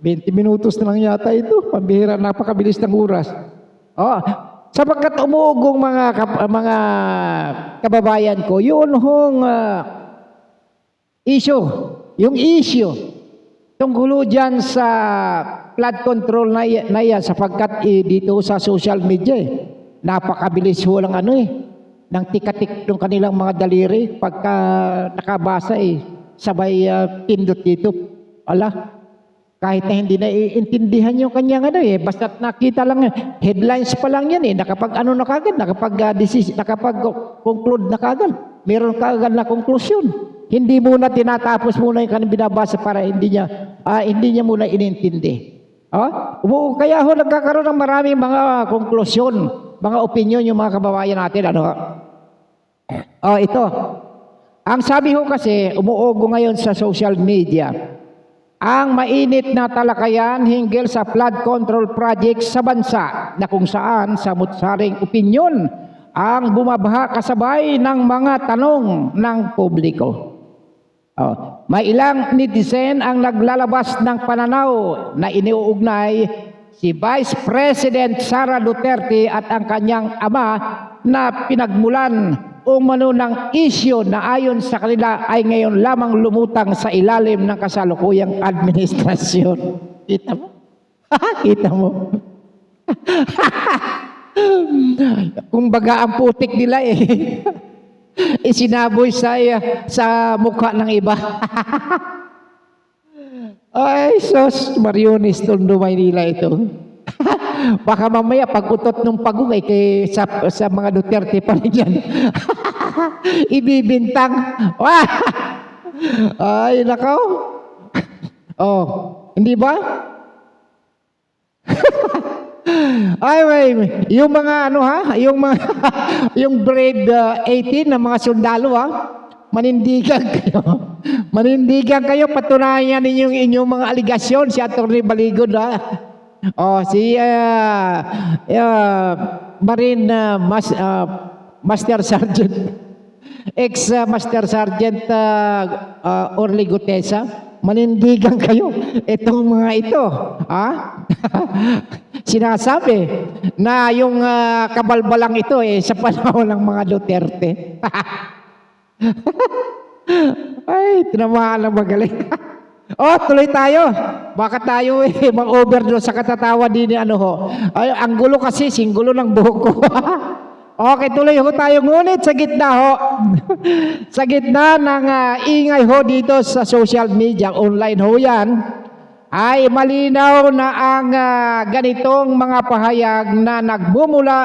20 minutos na lang yata ito. Pambihira, napakabilis ng oras. Sapagkat umuugong mga kababayan ko, yun hong issue. Yung issue tungkol dyan sa flood control na yan, sapagkat dito sa social media, napakabilis ho lang ng tikatik ng kanilang mga daliri pagka nakabasa sabay pindot dito. Kahit na hindi na iintindihan yung kanyang basta't nakita lang, headlines pa lang yan nakapag-ano na kagad, nakapag-conclude na kagad. Meron kagad na konklusyon. Hindi muna tinatapos muna yung kanyang binabasa para hindi niya muna inintindi. Kaya ho nagkakaroon ng maraming mga konklusyon, mga opinion yung mga kababayan natin. Ito. Ang sabi ho kasi, umuugo ngayon sa social media, ang mainit na talakayan hinggil sa flood control project sa bansa na kung saan samut-saring opinyon ang bumabaha kasabay ng mga tanong ng publiko. May ilang netizen ang naglalabas ng pananaw na iniuugnay si Vice President Sara Duterte at ang kanyang ama na pinagmulan umano ng isyu na ayon sa kanila ay ngayon lamang lumutang sa ilalim ng kasalukuyang administrasyon. Kita mo? Kita mo? Kumbaga ang putik nila isinaboy sa mukha ng iba. Ay, sos, Mariones, Tondo, Maynila ito. Baka mamaya pag-utot ng pagong sa mga Duterte pa rin yan. Ibibintang. Ay, nakaw. Hindi ba? Ay, yung mga yung grade 18 na mga sundalo manindigan kayo. Manindigan kayo, patunayan ninyong inyong mga aligasyon. Si Atty. Baligod si Marine Master Sergeant ex-Master Sergeant Orly Gutesa, manindigan kayo. Itong mga ito sinasabi na yung kabalbalang ito sa panahon ng mga Duterte. Ay, tinamaan ng magaling. Tuloy tayo. Baka tayo mag-overdose sa katatawa din Ay, ang gulo kasi, singgulo ng buhok ko. Okay, tuloy ho tayo. Ngunit sa gitna sa gitna ng ingay dito sa social media, online yan, ay malinaw na ang ganitong mga pahayag na nagbumula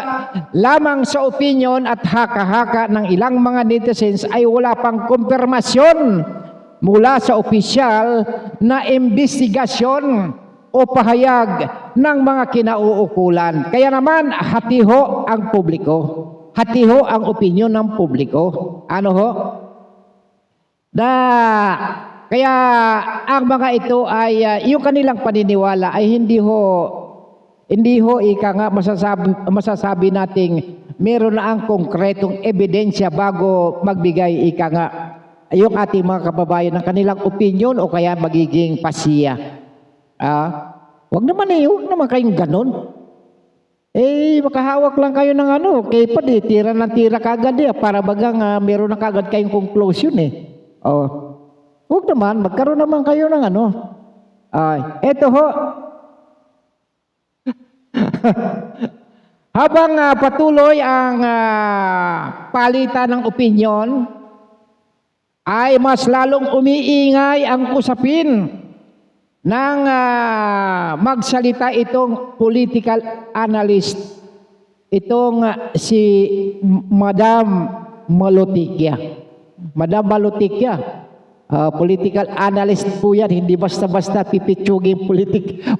lamang sa opinion at haka-haka ng ilang mga netizens ay wala pang kumpirmasyon mula sa opisyal na investigasyon o pahayag ng mga kinauukulan. Kaya naman, hatiho ang publiko. Hatiho ang opinyon ng publiko. Kaya ang mga ito ay yung kanilang paniniwala ay hindi ho masasabi nating meron na ang konkretong ebidensya bago magbigay yung ating mga kababayan ng kanilang opinion o kaya magiging pasiya. Wag naman huwag naman kayong ganon. Makahawak lang kayo ng kaya tira ng tira kagad para bagang meron na kagad kayong conclusion Huwag naman, magkaroon naman kayo ng eto ho. Habang patuloy ang palitan ng opinyon, ay mas lalong umiingay ang usapin ng magsalita itong political analyst, itong si Madam Malotikia. Madam Malotikia, political analyst po yan, hindi basta-basta pipitsuging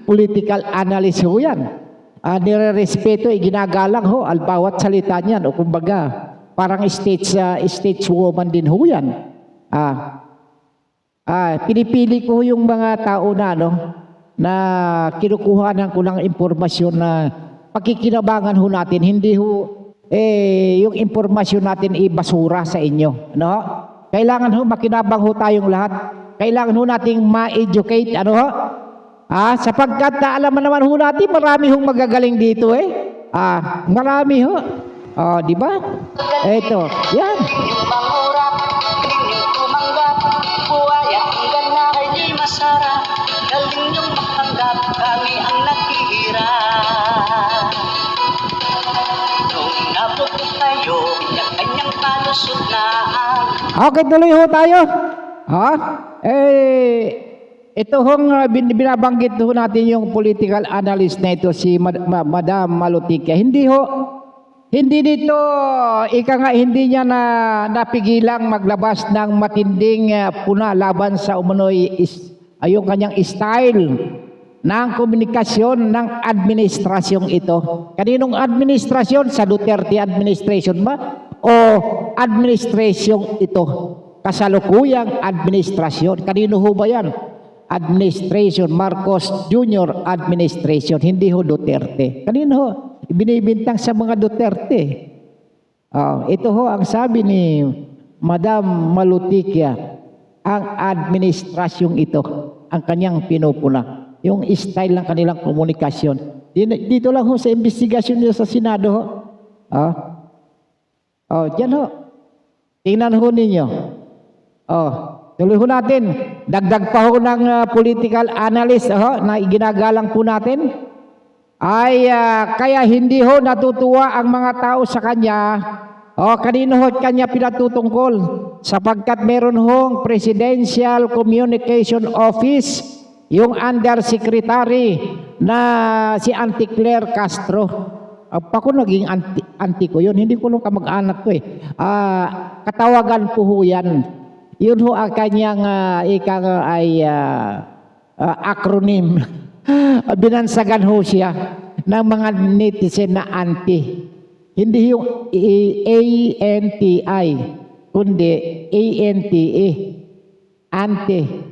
political analyst po yan. nire-respeto, ginagalang ho al bawat salita niyan, o kumbaga parang stage woman din ho yan. Pinipili ko yung mga tao na na kinukuhanan ko ng impormasyon na pakikinabangan ho natin, hindi ho yung impormasyon natin ibasura sa inyo, no? Kailangan ho makinabang ho tayong lahat. Kailangan ho nating ma-educate, sapagkat alam naman ho natin, marami hong magagaling dito marami ho. Di ba? Eto, yan. Yung mangurap, piling tumanggap, buhay at hanggang na ay di masarap. Galing yung matanggap, kami ang naghihirap. Nung nabuto tayo, kanya-kanyang palusot na Okay, tuloy ho tayo. Ito hong binabanggit ho natin yung political analyst na ito, si Madam Malutica. Hindi dito, hindi niya napigilang maglabas ng matinding puna laban sa umunoy yung kanyang style ng komunikasyon ng administrasyong ito. Kaninong administrasyon? Sa Duterte administration ba? O administrasyong ito? Kasalukuyang administrasyon. Kanino ho ba yan? Administration, Marcos Jr. administration, hindi ho Duterte. Kanino ho? Binibintang sa mga Duterte. Ito ho ang sabi ni Madam Malutica, ang administrasyong ito, ang kanyang pinupuna. Yung style ng kanilang komunikasyon. Dito lang ho sa investigasyon nyo sa Senado ho. Diyan ho. Tingnan ho ninyo. Tuloy ho natin. Dagdag pa ho ng political analyst na ginagalang po natin. Kaya hindi ho natutuwa ang mga tao sa kanya. Kanino ho kanya pinatutungkol? Sapagkat meron hong Presidential Communication Office, yung undersecretary na si Auntie Claire Castro. Ako naging auntie ko yun, hindi ko nung kamag-anak ko katawagan po ho yan. Yun ho ang kanyang acronym. Binansagan ho siya ng mga netizen na auntie. Hindi yung ANTI, kundi ANTE. Auntie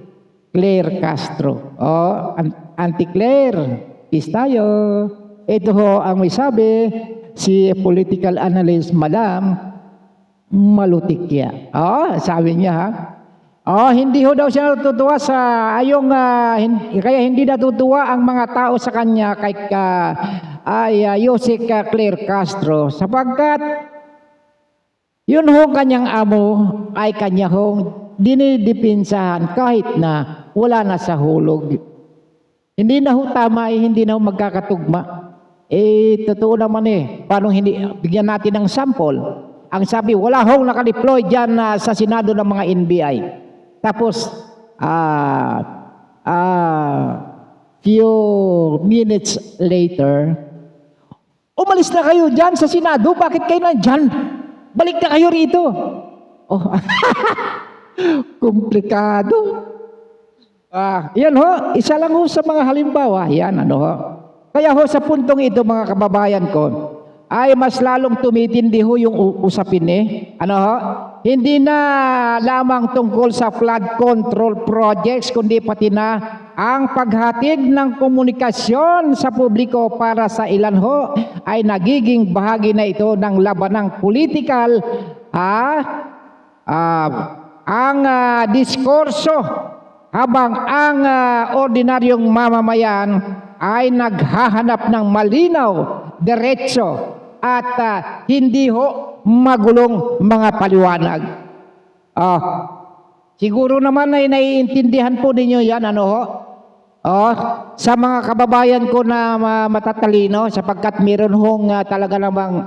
Claire Castro. Auntie Claire, peace tayo. Ito ho ang may sabi, si political analyst Madam Malutica. Sabi niya hindi ho daw siya natutuwa sa kaya hindi natutuwa ang mga tao sa kanya kay Yusek Claire Castro sapagkat yun ho kanyang amo ay kanya hong dinidipinsahan kahit na wala na sa hulog. Hindi na ho tama, hindi na ho magkakatugma. Totoo naman paano hindi, bigyan natin ng sample. Ang sabi, wala hong nakadeploy dyan sa Senado ng mga NBI. Tapos, few minutes later, umalis na kayo dyan sa Senado, bakit kayo nandyan? Balik na kayo rito. Komplikado. Yan ho, isa lang ho sa mga halimbawa. Yan, Kaya ho sa puntong ito mga kababayan ko, ay mas lalong tumitindi ho yung usapin Hindi na lamang tungkol sa flood control projects, kundi pati na ang paghatid ng komunikasyon sa publiko para sa ilan ho ay nagiging bahagi na ito ng labanang politikal ang diskurso habang ang ordinaryong mamamayan ay naghahanap ng malinaw, diretso at hindi ho magulong mga paliwanag. Siguro naman ay naiintindihan po ninyo yan sa mga kababayan ko na matatalino sapagkat meron hong talaga namang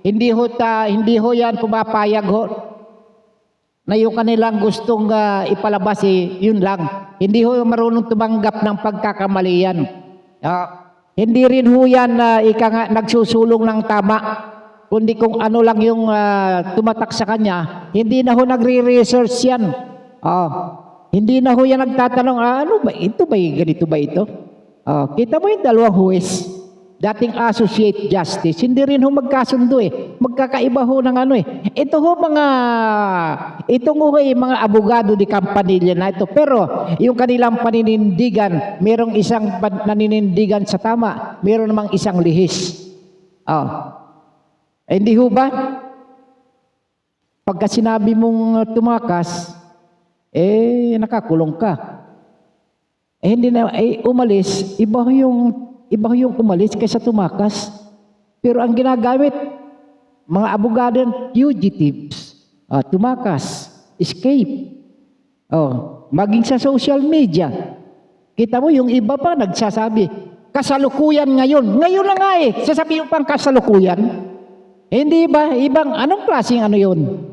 hindi ho yan pumapayag ho na yung kanilang gustong ipalabas yun lang. Hindi ho marunong tumanggap ng pagkakamali yan. Hindi rin ho yan nagsusulong ng tama. Kundi kung ano lang yung tumatak sa kanya, hindi na ho nagre-research yan. Hindi na ho yan nagtatanong, ano ba, ito ba, ganito ba ito? Kita mo yung dalawang huwes, dating associate justice, hindi rin ho magkasundo eh. Magkakaiba ho ng ano eh. Ito ho itong ho eh, mga abogado di Campanilla na ito. Pero yung kanilang paninindigan, merong isang naninindigan sa tama, meron namang isang lihis. Hindi ho ba? Pagka sinabi mong tumakas, nakakulong ka. Hindi na, umalis, iba yung umalis kaysa tumakas. Pero ang ginagamit, mga abogado, fugitives, tumakas, escape. Maging sa social media. Kita mo, yung iba pa nagsasabi, kasalukuyan ngayon. Ngayon na nga sasabihin pang kasalukuyan. Hindi ba? Ibang, anong klaseng ano yun?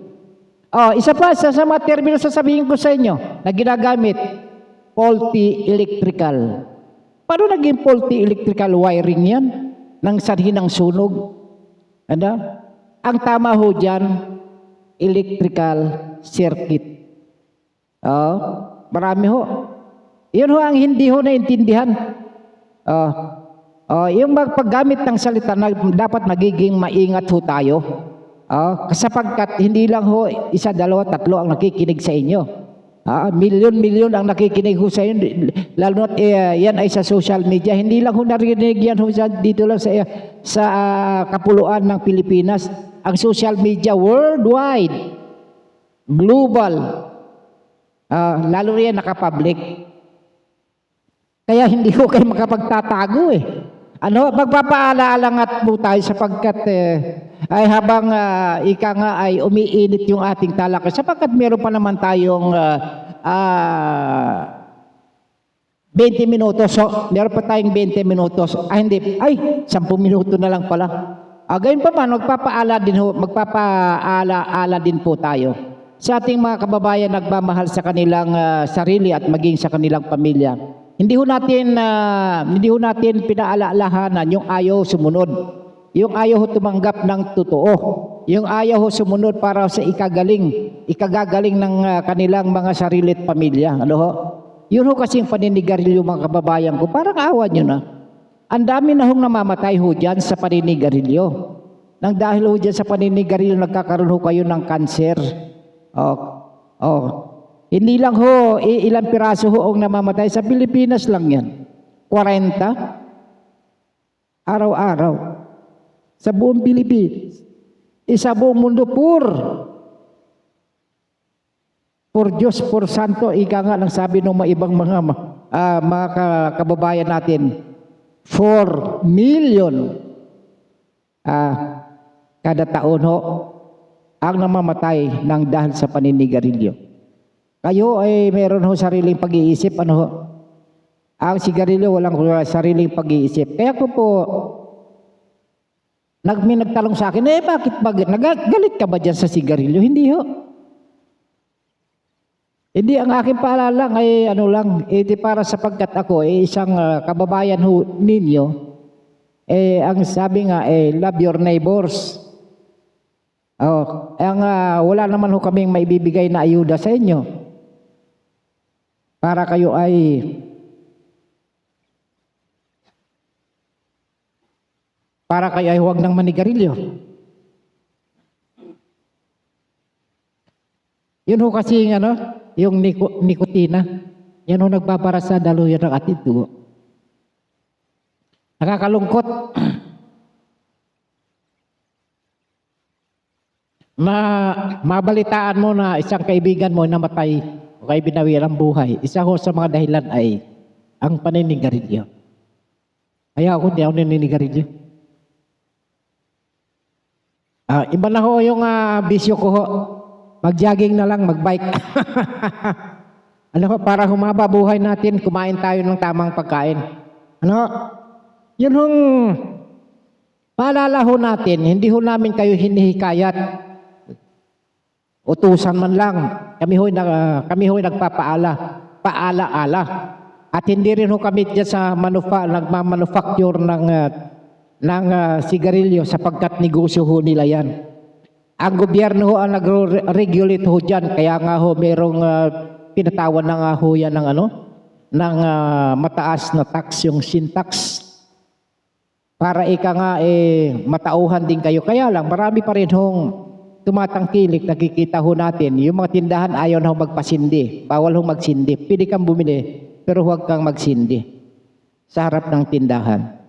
Isa pa, sa mga termino sasabihin ko sa inyo, na ginagamit, faulty electrical. Paano naging faulty electrical wiring yan? Nang sanhi ng sunog. Ano? Ang tama ho dyan, electrical circuit. Marami ho. Yun ho ang hindi ho naintindihan. Yung paggamit ng salita, dapat nagiging maingat ho tayo. Sapagkat hindi lang ho, isa, dalawa, tatlo ang nakikinig sa inyo. Milyon ang nakikinig ho sa inyo, lalo na yan ay sa social media. Hindi lang ho narinig yan ho dito lang sa kapuluan ng Pilipinas. Ang social media worldwide, global, lalo rin nakapublic. Kaya hindi ho kayo makapagtatago eh. Magpapaalaala nga po tayo sapagkat ay habang ika nga ay umiinit yung ating talakay, sapagkat meron pa naman tayong 20 minutos. So, meron pa tayong 20 minutos. Hindi. 10 minuto na lang pala. Gayon pa man, magpapaala din po tayo sa ating mga kababayan nagmamahal sa kanilang sarili at maging sa kanilang pamilya. Hindi ho natin pinaalalahanan yung ayaw sumunod. Yung ayaw ho tumanggap ng totoo. Yung ayaw ho sumunod para sa ikagagaling ng kanilang mga sarili at pamilya. Ano ho? Yun ho kasing paninigarilyo mga kababayan ko. Parang awa nyo na. Ang dami na hong namamatay ho dyan sa paninigarilyo. Nang dahil ho dyan sa paninigarilyo, nagkakaroon ho kayo ng kanser. Hindi lang ho, ilang piraso ho ang namamatay. Sa Pilipinas lang yan. 40. Araw-araw. Sa buong Pilipinas. Sa buong mundo, por Diyos, por Santo, ika nga lang sabi ng mga ibang mga kababayan natin, 4 million kada taon ho ang namamatay ng dahil sa paninigarilyo. Kayo ay meron ho sariling pag-iisip, ano ho? Ang sigarilyo walang sariling pag-iisip. Kaya ko po, may nagtalong sa akin, bakit nagagalit ka ba dyan sa sigarilyo? Hindi ho. Hindi, ang aking paalala ay para sapagkat ako, isang kababayan ho ninyo, ang sabi nga, love your neighbors. Wala naman ho kaming maibibigay na ayuda sa inyo. Para kayo ay huwag nang manigarilyo. Yun ho kasi yung nikotina, yan ho nagbabara sa daluyan ng ating dugo. Nakakalungkot. Mabalitaan mo na isang kaibigan mo namatay o kaya binawian ang buhay. Isa ho sa mga dahilan ay ang paninigarilyo. Kaya ako hindi ako naninigarilyo. Iba na ho yung bisyo ko ho. Mag-jogging na lang, mag-bike. Para humaba buhay natin, kumain tayo ng tamang pagkain. Yun hong paalala ho natin, hindi ho namin kayo hinihikayat. Utusan man lang. Kami ho'y nagpapaala. At hindi rin ho kami dyan sa nagmamanufacture ng sigarilyo sapagkat negosyo ho nila yan. Ang gobyerno ho ang nag-regulate ho dyan. Kaya nga ho merong pinatawan na nga ho yan ng ng mataas na tax, yung sin tax, para ika nga matauhan din kayo. Kaya lang, marami pa rin hong tumatangkilik, nakikita ho natin, yung mga tindahan ayaw na ho magpasindi, bawal ho magsindi. Pwede kang bumili, pero huwag kang magsindi sa harap ng tindahan.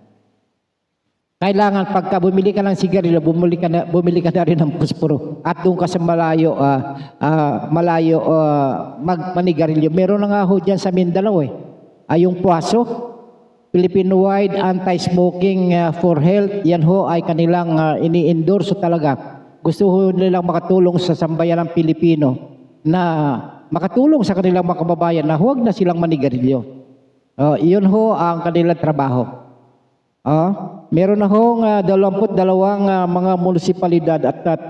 Kailangan pagka bumili ka ng sigarilyo, bumili ka na rin ng pusporo. At doon ka sa malayo, magmanigarilyo. Meron na nga ho dyan sa Mindanao yung PUASO, Philippine-wide Anti-Smoking for Health. Yan ho ay kanilang ini-endorse talaga. Gusto ho nilang makatulong sa sambayan ng Pilipino na makatulong sa kanilang mga kababayan na huwag na silang manigarilyo. Iyon ho ang kanilang trabaho. Meron na hong 22 mga munisipalidad at 3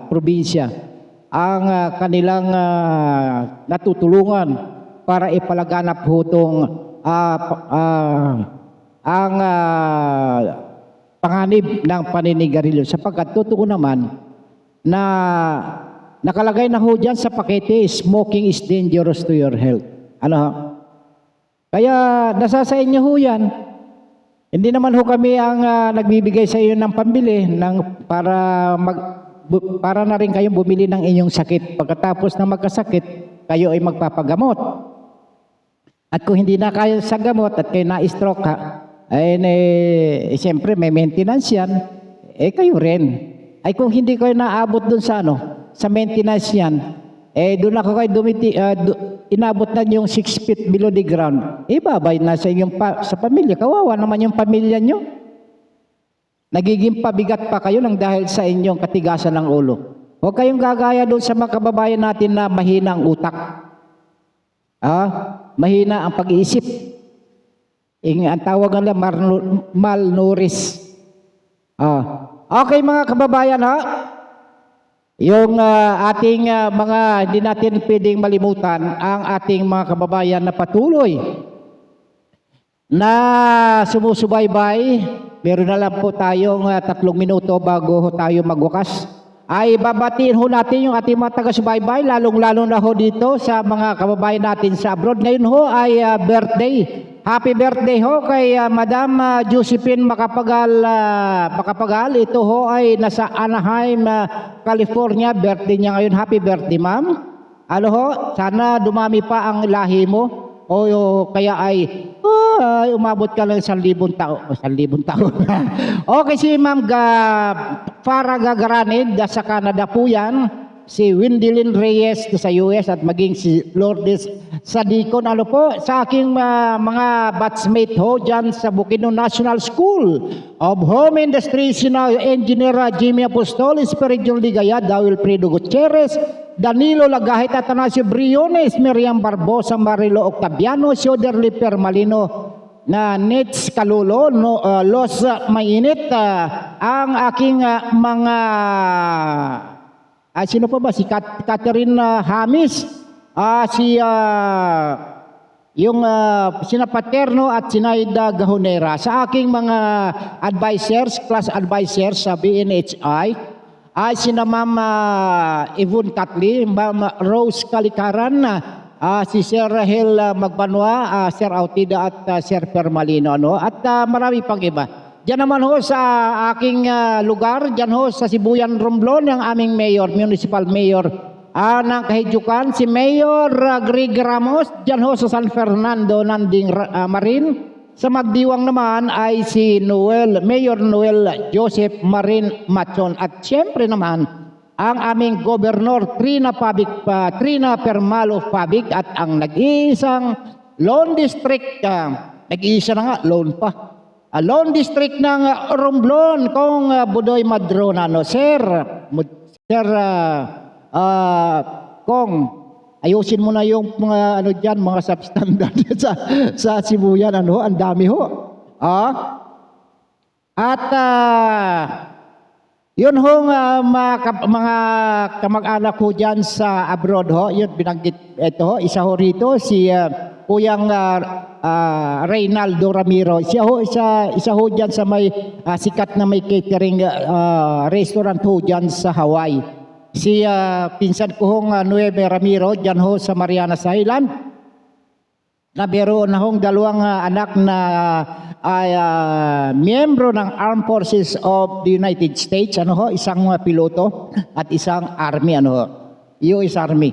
probinsya ang kanilang natutulungan para ipalaganap ho itong ang panganib ng paninigarilyo, sapagkat totoo naman na nakalagay na ho dyan sa pakete, smoking is dangerous to your health. Kaya nasa sa inyo ho yan. Hindi naman ho kami ang nagbibigay sa iyo ng pambili para na rin kayong bumili ng inyong sakit. Pagkatapos na magkasakit, kayo ay magpapagamot. At kung hindi na kayo sa gamot at kayo na-stroke siyempre may maintenance yan, kayo rin. Ay kung hindi kayo naabot dun sa sa maintenance yan, doon ako kayo inabot na yung 6 feet below the ground. Ibabay na sa inyong sa pamilya. Kawawa naman yung pamilya nyo. Nagiging pabigat pa kayo nang dahil sa inyong katigasan ng ulo. Huwag kayong gagaya doon sa mga kababayan natin na mahina ang utak. Mahina ang pag-iisip. Ang tawag nila malnourished. Okay mga kababayan yung ating mga hindi natin pwedeng malimutan ang ating mga kababayan na patuloy na sumusubaybay. Meron na lang po tayong 3 minuto bago tayo magwakas. Ay babatiin ho natin yung ating mga taga-subaybay, lalong-lalo na ho dito sa mga kababayan natin sa abroad. Ngayon ho ay birthday. Happy birthday ho kay Madam Josephine Macapagal. Ito ho ay nasa Anaheim, California. Birthday niya ngayon. Happy birthday, ma'am. Sana dumami pa ang lahi mo. Kaya ay umabot ka lang 1,000 taon. 1,000 taon. Okay, si Ma'am Farah Gagaranid sa Canada po yan. Si Wendilyn Reyes sa US at maging si Lourdes Sadicon. Sa aking mga batchmate ho dyan sa Bukidnon National School of Home Industry, sina Engineer Jimmy Apostol, Espiridion Ligaya, Wilfredo Gutierrez, Danilo Lagahit, Atanasio Briones, Miriam Barbosa, Marilo Octaviano, Sioderli Permalino, na Nets Kalulo, Los Mainit, ang aking mga sino pa ba? Si Catherine Hamis, sina Paterno at Sinaida Gahonera. Sa aking mga advisors, class advisors sa BNHI, ay sina Ma'am Yvonne Catli, Ma'am Rose Kalikaran, si Sir Rahel Magbanwa, Sir Autida at Sir Permalino, at marami pang iba. Diyan naman ho sa aking lugar, diyan ho sa Sibuyan, Romblon, ang aming mayor, municipal mayor ng Kahijukan, si Mayor Greg Ramos. Diyan ho sa San Fernando, Nanding Marin. Sa Magdiwang naman ay si Mayor Noel Joseph Marin Machon. At siyempre naman, ang aming Governor Trina Permalo Pabig at ang nag-iisang Lone District, nag-iisa na nga, Lone pa. Lone District ng Romblon, kong Budoy Madrona. Sir Kong, ayusin mo na yung mga dyan, mga substandard sa Sibuyan. Ang dami ho. At yun ho mga kamag-anak ko dyan sa abroad ho, yun binanggit ito ho, isa ho rito, si Kuyang Reynaldo Ramiro. Isa ho dyan sa may sikat na may catering restaurant ho dyan sa Hawaii. Si pinsan ko hong Nueve Ramiro dyan ho sa Marianas Island. na biro na hong dalawang anak na ay miyembro ng Armed Forces of the United States, ano ho, isang piloto at isang army, ano ho, US Army.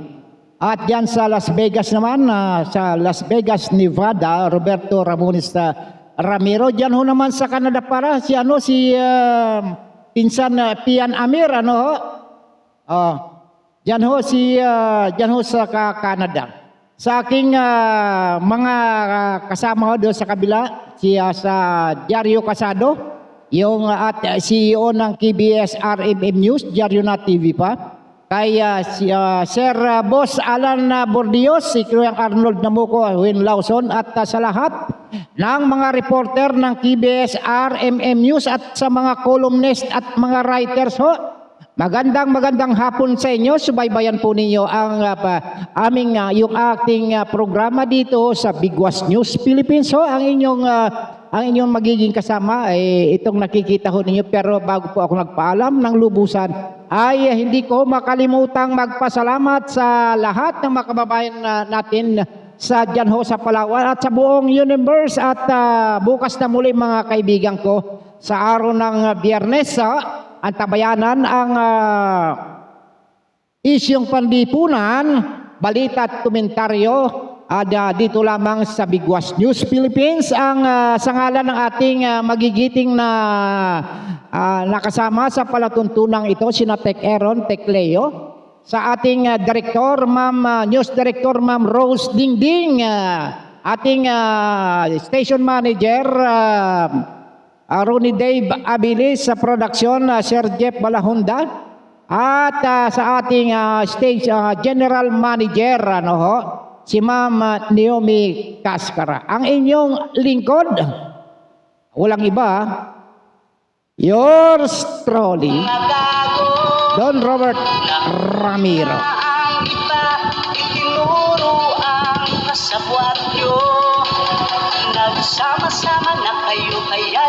At diyan sa Las Vegas naman, sa Las Vegas, Nevada, Roberto Ramones Ramiro. Diyan ho naman sa Canada para si pinsan Pian Amir, ano ho. Diyan ho sa Canada. Sa aking mga kasama ho doon sa kabila, sa Diario Casado, yung at CEO ng KBS RMM News, Diario na TV pa. Kay Sir Boss Alan Bordios, si Kuya Arnold Namuco, Win Lawson, at sa lahat ng mga reporter ng KBS RMM News at sa mga columnist at mga writers ho. Magandang hapon sa inyo. Subaybayan po ninyo ang yung ating programa dito sa Bigwas News Philippines. So ang inyong magiging kasama ay itong nakikita ho ninyo, pero bago po ako nagpaalam ng lubusan ay hindi ko makalimutang magpasalamat sa lahat ng mga kababayan natin sa dyan ho sa Palawan at sa buong universe at bukas na muli mga kaibigan ko sa araw ng Biyernes ang tabayanan ang isyong panlipunan, balita at komentaryo dito lamang sa Bigwas News Philippines. Ang sa ngalan ng ating magigiting na nakasama sa palatuntunang ito, sina Tech Aaron, Tech Leo, sa ating director, News Director, Ma'am Rose Dingding, ating station manager, Ronnie Dave Abilis, sa production, Sir Jeff Balahonda, at sa ating stage general manager, si Ma'am Naomi Cascara. Ang inyong lingkod, walang iba, yours truly, Don Robert Ramiro. Ang iba itinuro ang kasabwat nyo. Nagsama-sama na kayo kaya